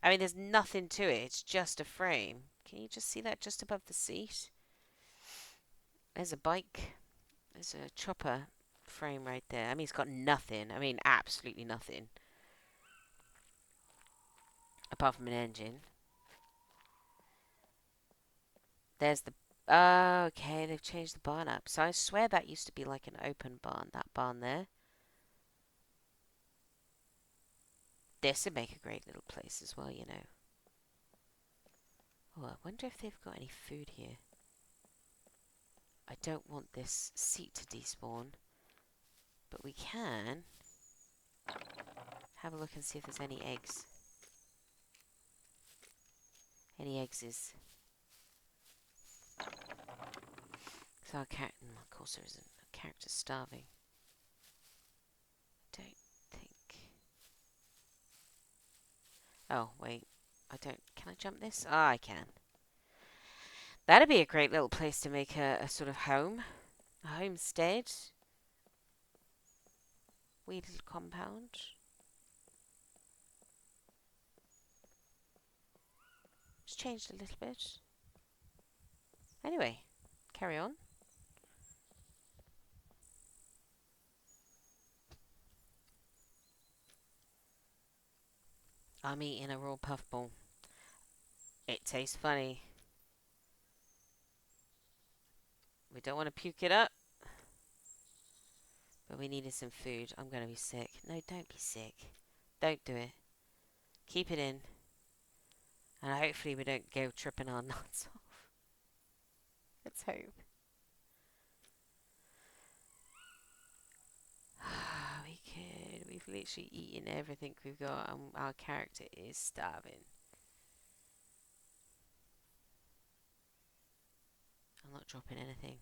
I mean, there's nothing to it. It's just a frame. Can you just see that just above the seat? There's a bike. There's a chopper frame right there. I mean, it's got nothing. I mean, absolutely nothing. Apart from an engine. There's the... Oh, okay, they've changed the barn up. So I swear that used to be like an open barn, that barn there. This would make a great little place as well, you know. Oh, I wonder if they've got any food here. I don't want this seat to despawn. But we can have a look and see if there's any eggs. Any eggs is... So our character... Of course there isn't. Our character's starving. I don't think... Oh, wait. I don't... Can I jump this? Ah, I can. That'd be a great little place to make a sort of home. A homestead. Wee little compound. Just changed a little bit. Anyway, carry on. I'm eating a raw puffball. It tastes funny. We don't want to puke it up. But we needed some food. I'm going to be sick. No, don't be sick. Don't do it. Keep it in. And hopefully we don't go tripping our nuts off. Let's hope. We could. We've literally eaten everything we've got and our character is starving. I'm not dropping anything.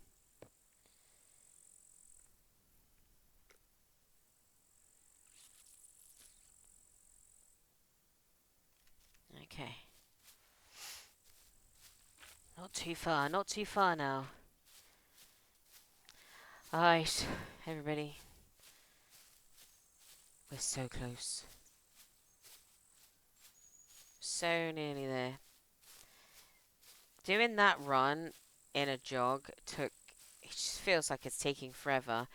Okay. Not too far. Not too far now. Alright, everybody. We're so close. So nearly there. Doing that run in a jog took... It just feels like it's taking forever.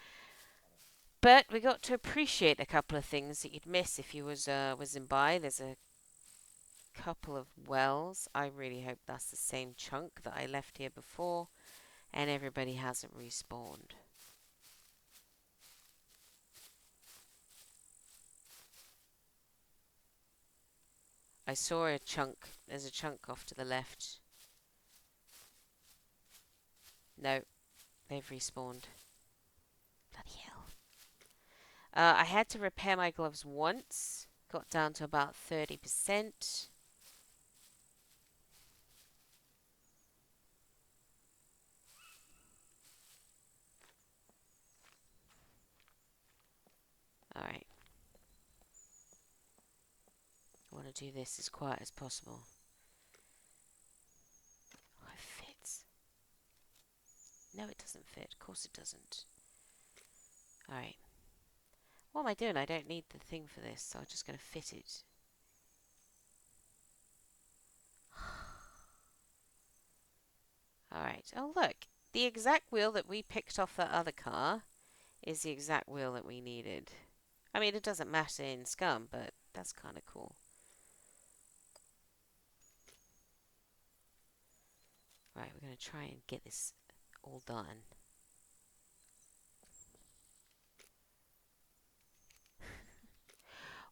But we got to appreciate a couple of things that you'd miss if you was in by. There's a couple of wells. I really hope that's the same chunk that I left here before. And everybody hasn't respawned. I saw a chunk. There's a chunk off to the left. No, they've respawned. Bloody hell. I had to repair my gloves once. Got down to about 30%. Alright. I want to do this as quiet as possible. Oh, it fits. No, it doesn't fit. Of course it doesn't. Alright. What am I doing? I don't need the thing for this, so I'm just going to fit it. Alright. Oh, look. The exact wheel that we picked off that other car is the exact wheel that we needed. I mean, it doesn't matter in Scum, but that's kind of cool. Right, we're going to try and get this all done.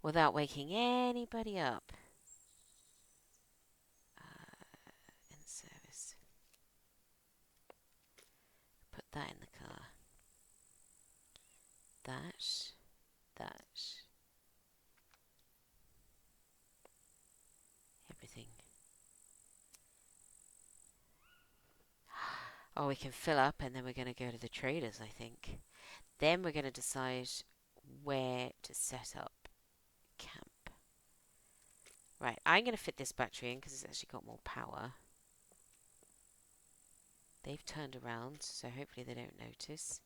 Without waking anybody up. In service. Put that in the car. That. Everything. Oh, we can fill up and then we're going to go to the traders, I think. Then we're going to decide where to set up camp. Right, I'm going to fit this battery in because it's actually got more power. They've turned around, so hopefully they don't notice.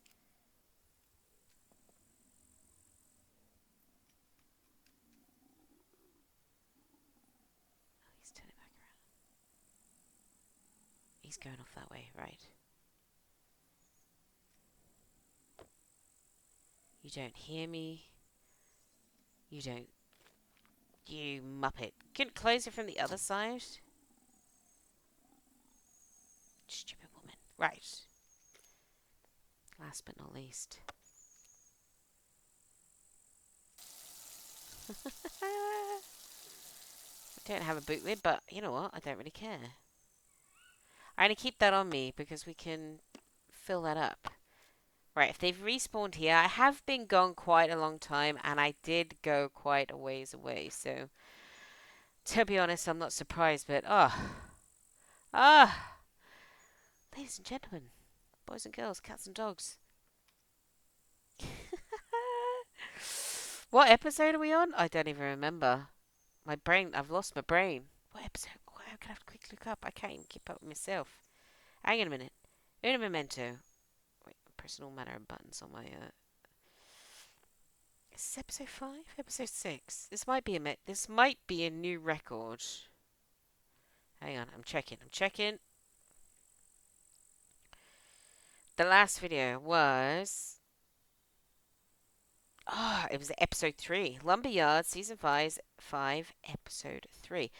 Oh, he's turning back around. He's going off that way, right. You don't hear me. You don't. You muppet. Couldn't close it from the other side? Stupid woman. Right. Last but not least. I don't have a boot lid, but you know what? I don't really care. I'm going to keep that on me because we can fill that up. Right, if they've respawned here, I have been gone quite a long time, and I did go quite a ways away, so to be honest, I'm not surprised, but ladies and gentlemen, boys and girls, cats and dogs. What episode are we on? I don't even remember. My brain, I've lost my brain. What episode? Oh, I'm gonna have to quickly look up. I can't even keep up with myself. Hang on a minute. Uno memento. Wait, I'm pressing all manner of buttons on my. Is this episode 5? Episode 6. This might be a new record. Hang on, I'm checking. The last video was. It was episode 3. Lumberyard, season 5, episode 3.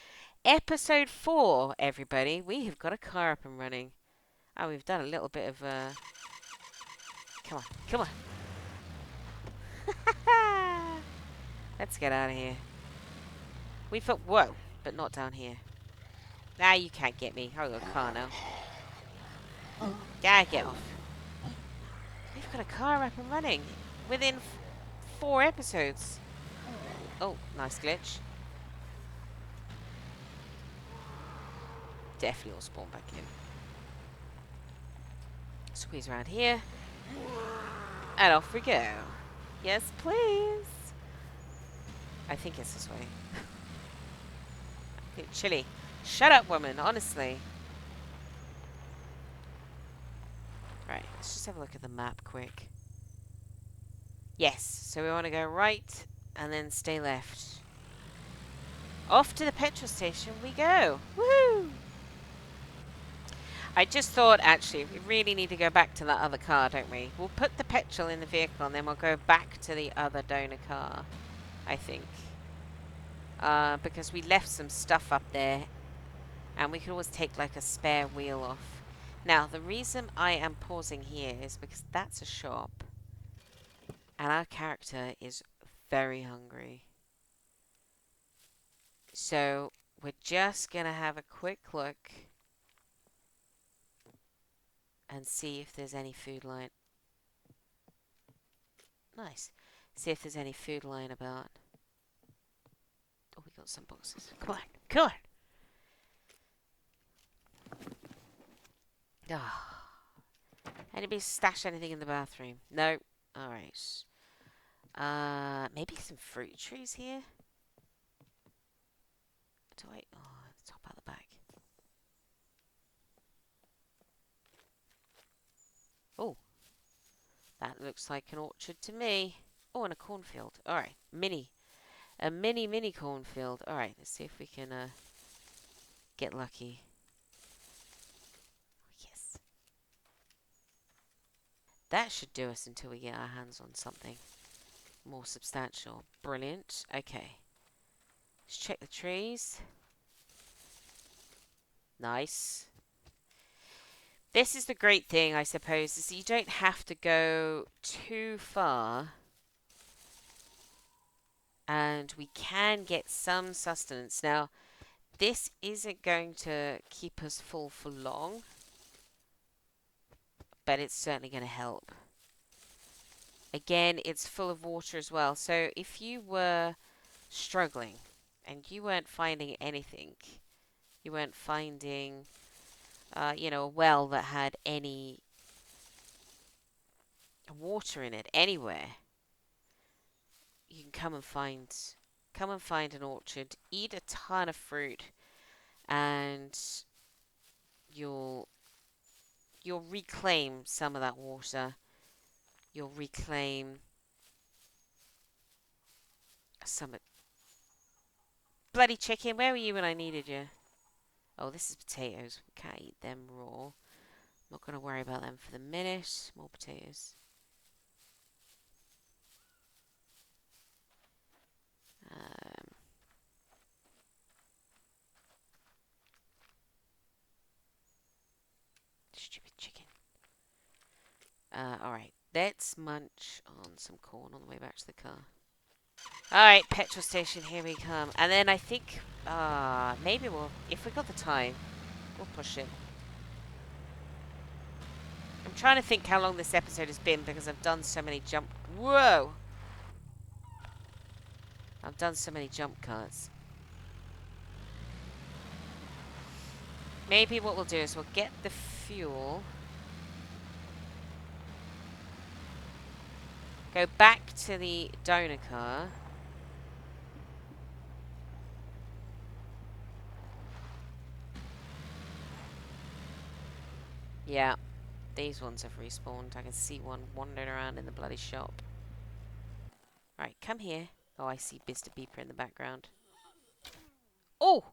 Episode 4, everybody. We have got a car up and running. Oh, we've done a little bit of, Come on. Let's get out of here. We thought, whoa, but not down here. Nah, you can't get me. I've got a car now. Yeah, get off. We've got a car up and running. Within 4 episodes. Oh, nice glitch. Definitely will spawn back in. Squeeze around here. And off we go. Yes, please. I think it's this way. Chilly. Shut up, woman, honestly. Right, let's just have a look at the map quick. Yes, so we want to go right and then stay left. Off to the petrol station we go. Woohoo! I just thought, actually, we really need to go back to that other car, don't we? We'll put the petrol in the vehicle and then we'll go back to the other donor car, I think. Because we left some stuff up there and we could always take like a spare wheel off. Now, the reason I am pausing here is because that's a shop and our character is very hungry. So, we're just going to have a quick look and see if there's any food lying. Nice. See if there's any food lying about. Oh, we got some boxes. Come on. Ah. Anybody stash anything in the bathroom? No. Alright. Maybe some fruit trees here? Oh, the top out the back. That looks like an orchard to me. Oh, and a cornfield. Alright, a mini cornfield. Alright, let's see if we can get lucky. Yes. That should do us until we get our hands on something more substantial. Brilliant. Okay. Let's check the trees. Nice. This is the great thing, I suppose, is you don't have to go too far. And we can get some sustenance. Now, this isn't going to keep us full for long, but it's certainly going to help. Again, it's full of water as well. So if you were struggling and you weren't finding anything, you weren't finding, a well that had any water in it anywhere, you can come and find an orchard, eat a ton of fruit, and you'll reclaim some of that water. You'll reclaim some. Bloody chicken, where were you when I needed you? Oh, this is potatoes. We can't eat them raw. Not going to worry about them for the minute. More potatoes. Stupid chicken. Alright. Let's munch on some corn on the way back to the car. Alright, petrol station, here we come. And then I think, maybe if we got the time, we'll push it. I'm trying to think how long this episode has been because I've done so many Whoa! I've done so many jump cuts. Maybe what we'll do is we'll get the fuel. Go back to the donor car. Yeah, these ones have respawned. I can see one wandering around in the bloody shop. Right, come here. Oh, I see Mr. Beeper in the background. Oh!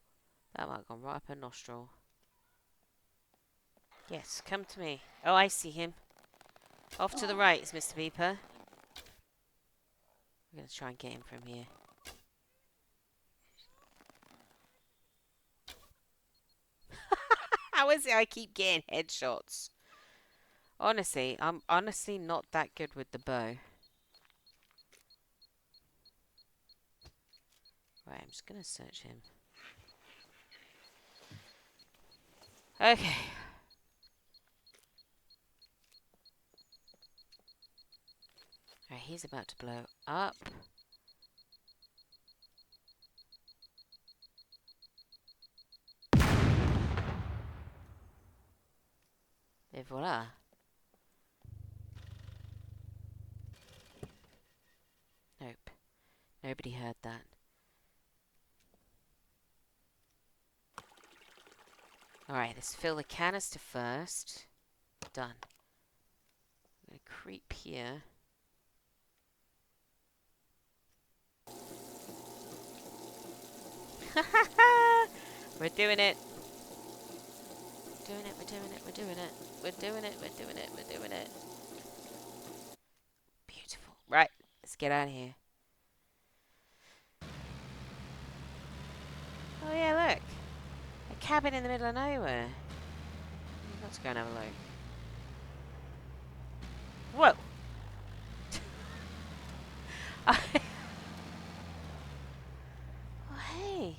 That might have gone right up her nostril. Yes, come to me. Oh, I see him. Off to the right is Mr. Beeper. I'm going to try and get him from here. How is it I keep getting headshots? Honestly, I'm honestly not that good with the bow. Right, I'm just going to search him. Okay. Right, he's about to blow up. Et voila. Nope. Nobody heard that. Alright, let's fill the canister first. Done. I'm going to creep here. We're doing it. We're doing it, we're doing it, we're doing it. We're doing it, we're doing it, we're doing it. Beautiful. Right, let's get out of here. Oh yeah, look. A cabin in the middle of nowhere. Let's go and have a look. Whoa! Oh, hey.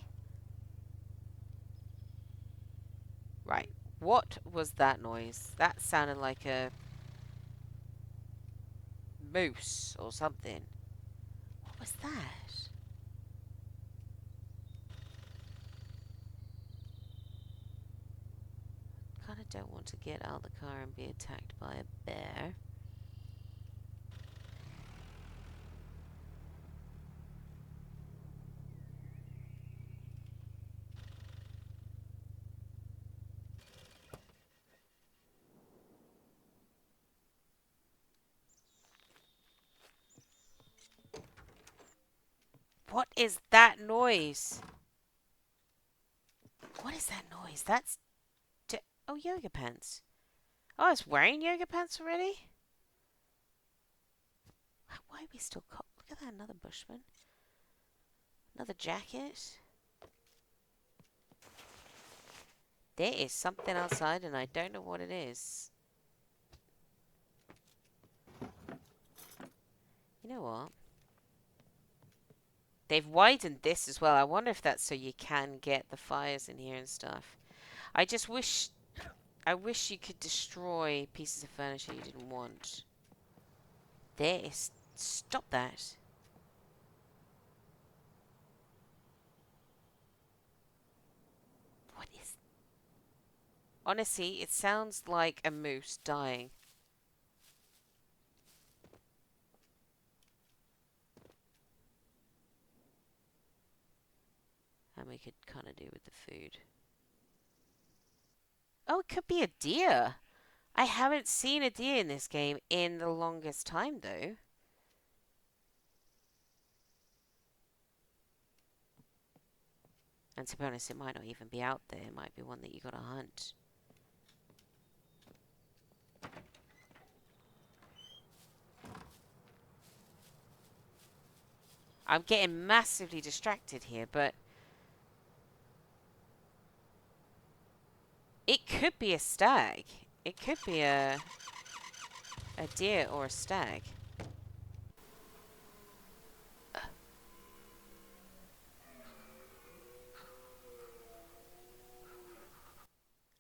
Right. What was that noise? That sounded like a moose or something. What was that? Kind of don't want to get out of the car and be attacked by a bear. What is that noise? What is that noise? That's... Oh, yoga pants. Oh, it's wearing yoga pants already? Why are we still... Look at that, another bushman. Another jacket. There is something outside and I don't know what it is. You know what? They've widened this as well. I wonder if that's so you can get the fires in here and stuff. I just wish... I wish you could destroy pieces of furniture you didn't want. There is... Stop that. What is... Honestly, it sounds like a moose dying. And we could kind of do with the food. Oh, it could be a deer. I haven't seen a deer in this game in the longest time, though. And to be honest, it might not even be out there. It might be one that you gotta hunt. I'm getting massively distracted here, but... It could be a stag. It could be a deer or a stag.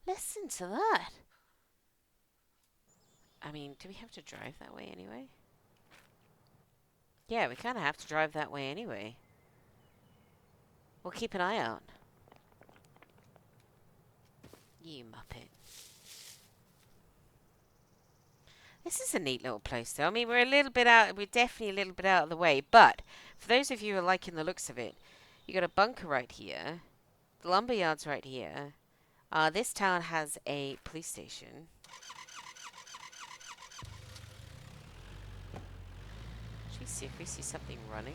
Listen to that. I mean, do we have to drive that way anyway? Yeah, we kind of have to drive that way anyway. We'll keep an eye out. You muppet. This is a neat little place, though. I mean, we're definitely a little bit out of the way. But for those of you who are liking the looks of it, you got a bunker right here. The lumber yard's right here. This town has a police station. Should we see if we see something running?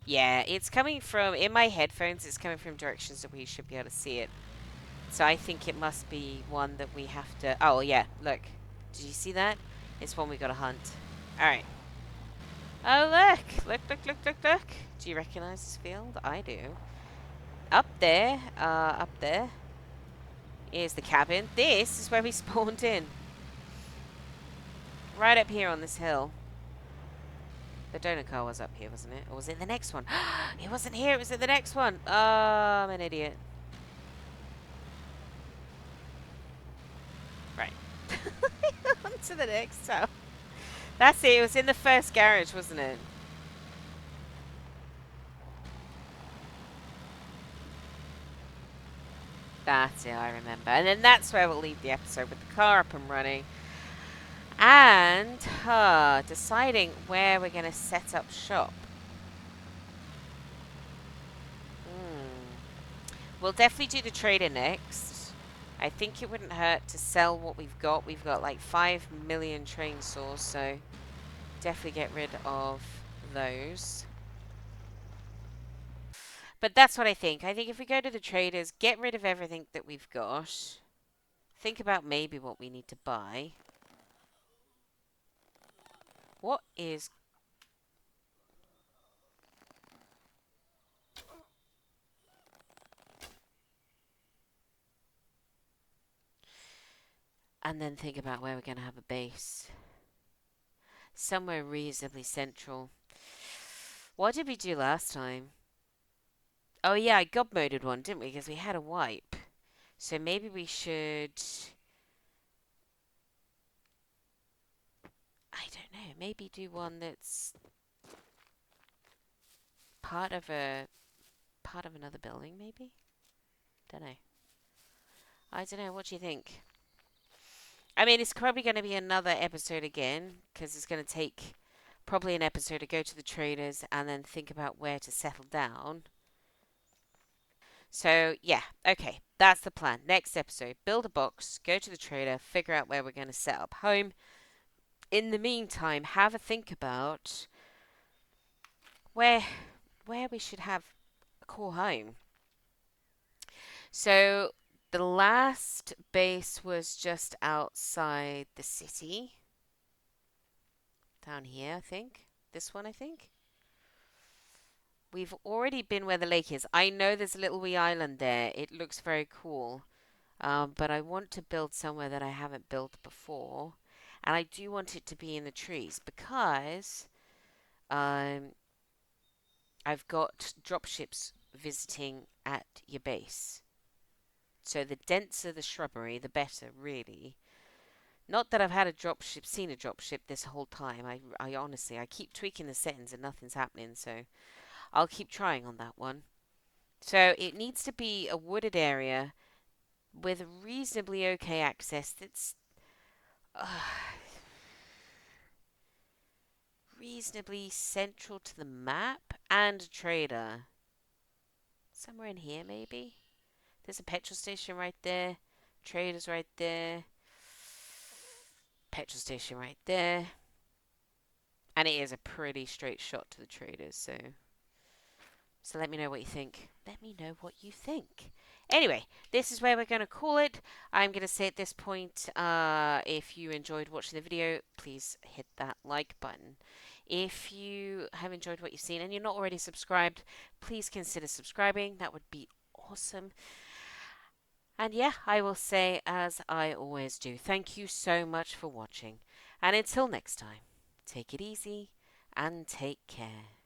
Yeah, it's coming from, in my headphones, it's coming from directions that we should be able to see it. So I think it must be one that we have to... Oh, yeah, look. Did you see that? It's one we gotta hunt. Alright. Oh, look! Look, look, look, look, look! Do you recognize this field? I do. Up there is the cabin. This is where we spawned in. Right up here on this hill. The donut car was up here, wasn't it? Or was it the next one? It wasn't here, it was at the next one. Oh, I'm an idiot. Right. On to the next town. That's it, it was in the first garage, wasn't it? That's it, I remember. And then that's where we'll leave the episode, with the car up and running. And deciding where we're going to set up shop. We'll definitely do the trader next. I think it wouldn't hurt to sell what we've got. We've got like 5 million train saws, so definitely get rid of those. But that's what I think. I think if we go to the traders, get rid of everything that we've got. Think about maybe what we need to buy. What is... And then think about where we're going to have a base. Somewhere reasonably central. What did we do last time? Oh yeah, I gob-moded one, didn't we? Because we had a wipe. So maybe we should... I don't know. Maybe do one that's part of another building, maybe? Don't know. I don't know. What do you think? I mean, it's probably going to be another episode again, because it's going to take probably an episode to go to the traders and then think about where to settle down. So, yeah, okay, that's the plan. Next episode, build a box, go to the trader, figure out where we're going to set up home. In the meantime, have a think about where we should have a call home. So, the last base was just outside the city. Down here, I think. This one, I think. We've already been where the lake is. I know there's a little wee island there. It looks very cool. But I want to build somewhere that I haven't built before. And I do want it to be in the trees because um, I've got dropships visiting at your base. So the denser the shrubbery, the better, really. Not that I've had a dropship, seen a dropship this whole time. I honestly, I keep tweaking the settings and nothing's happening. So I'll keep trying on that one. So it needs to be a wooded area with reasonably okay access that's uh, reasonably central to the map and a trader. Somewhere in here, maybe? There's a petrol station right there. Traders right there. Petrol station right there. And it is a pretty straight shot to the traders, so let me know what you think. Let me know what you think. Anyway, this is where we're going to call it. I'm going to say at this point, if you enjoyed watching the video, please hit that like button. If you have enjoyed what you've seen and you're not already subscribed, please consider subscribing. That would be awesome. And yeah, I will say as I always do, thank you so much for watching. And until next time, take it easy and take care.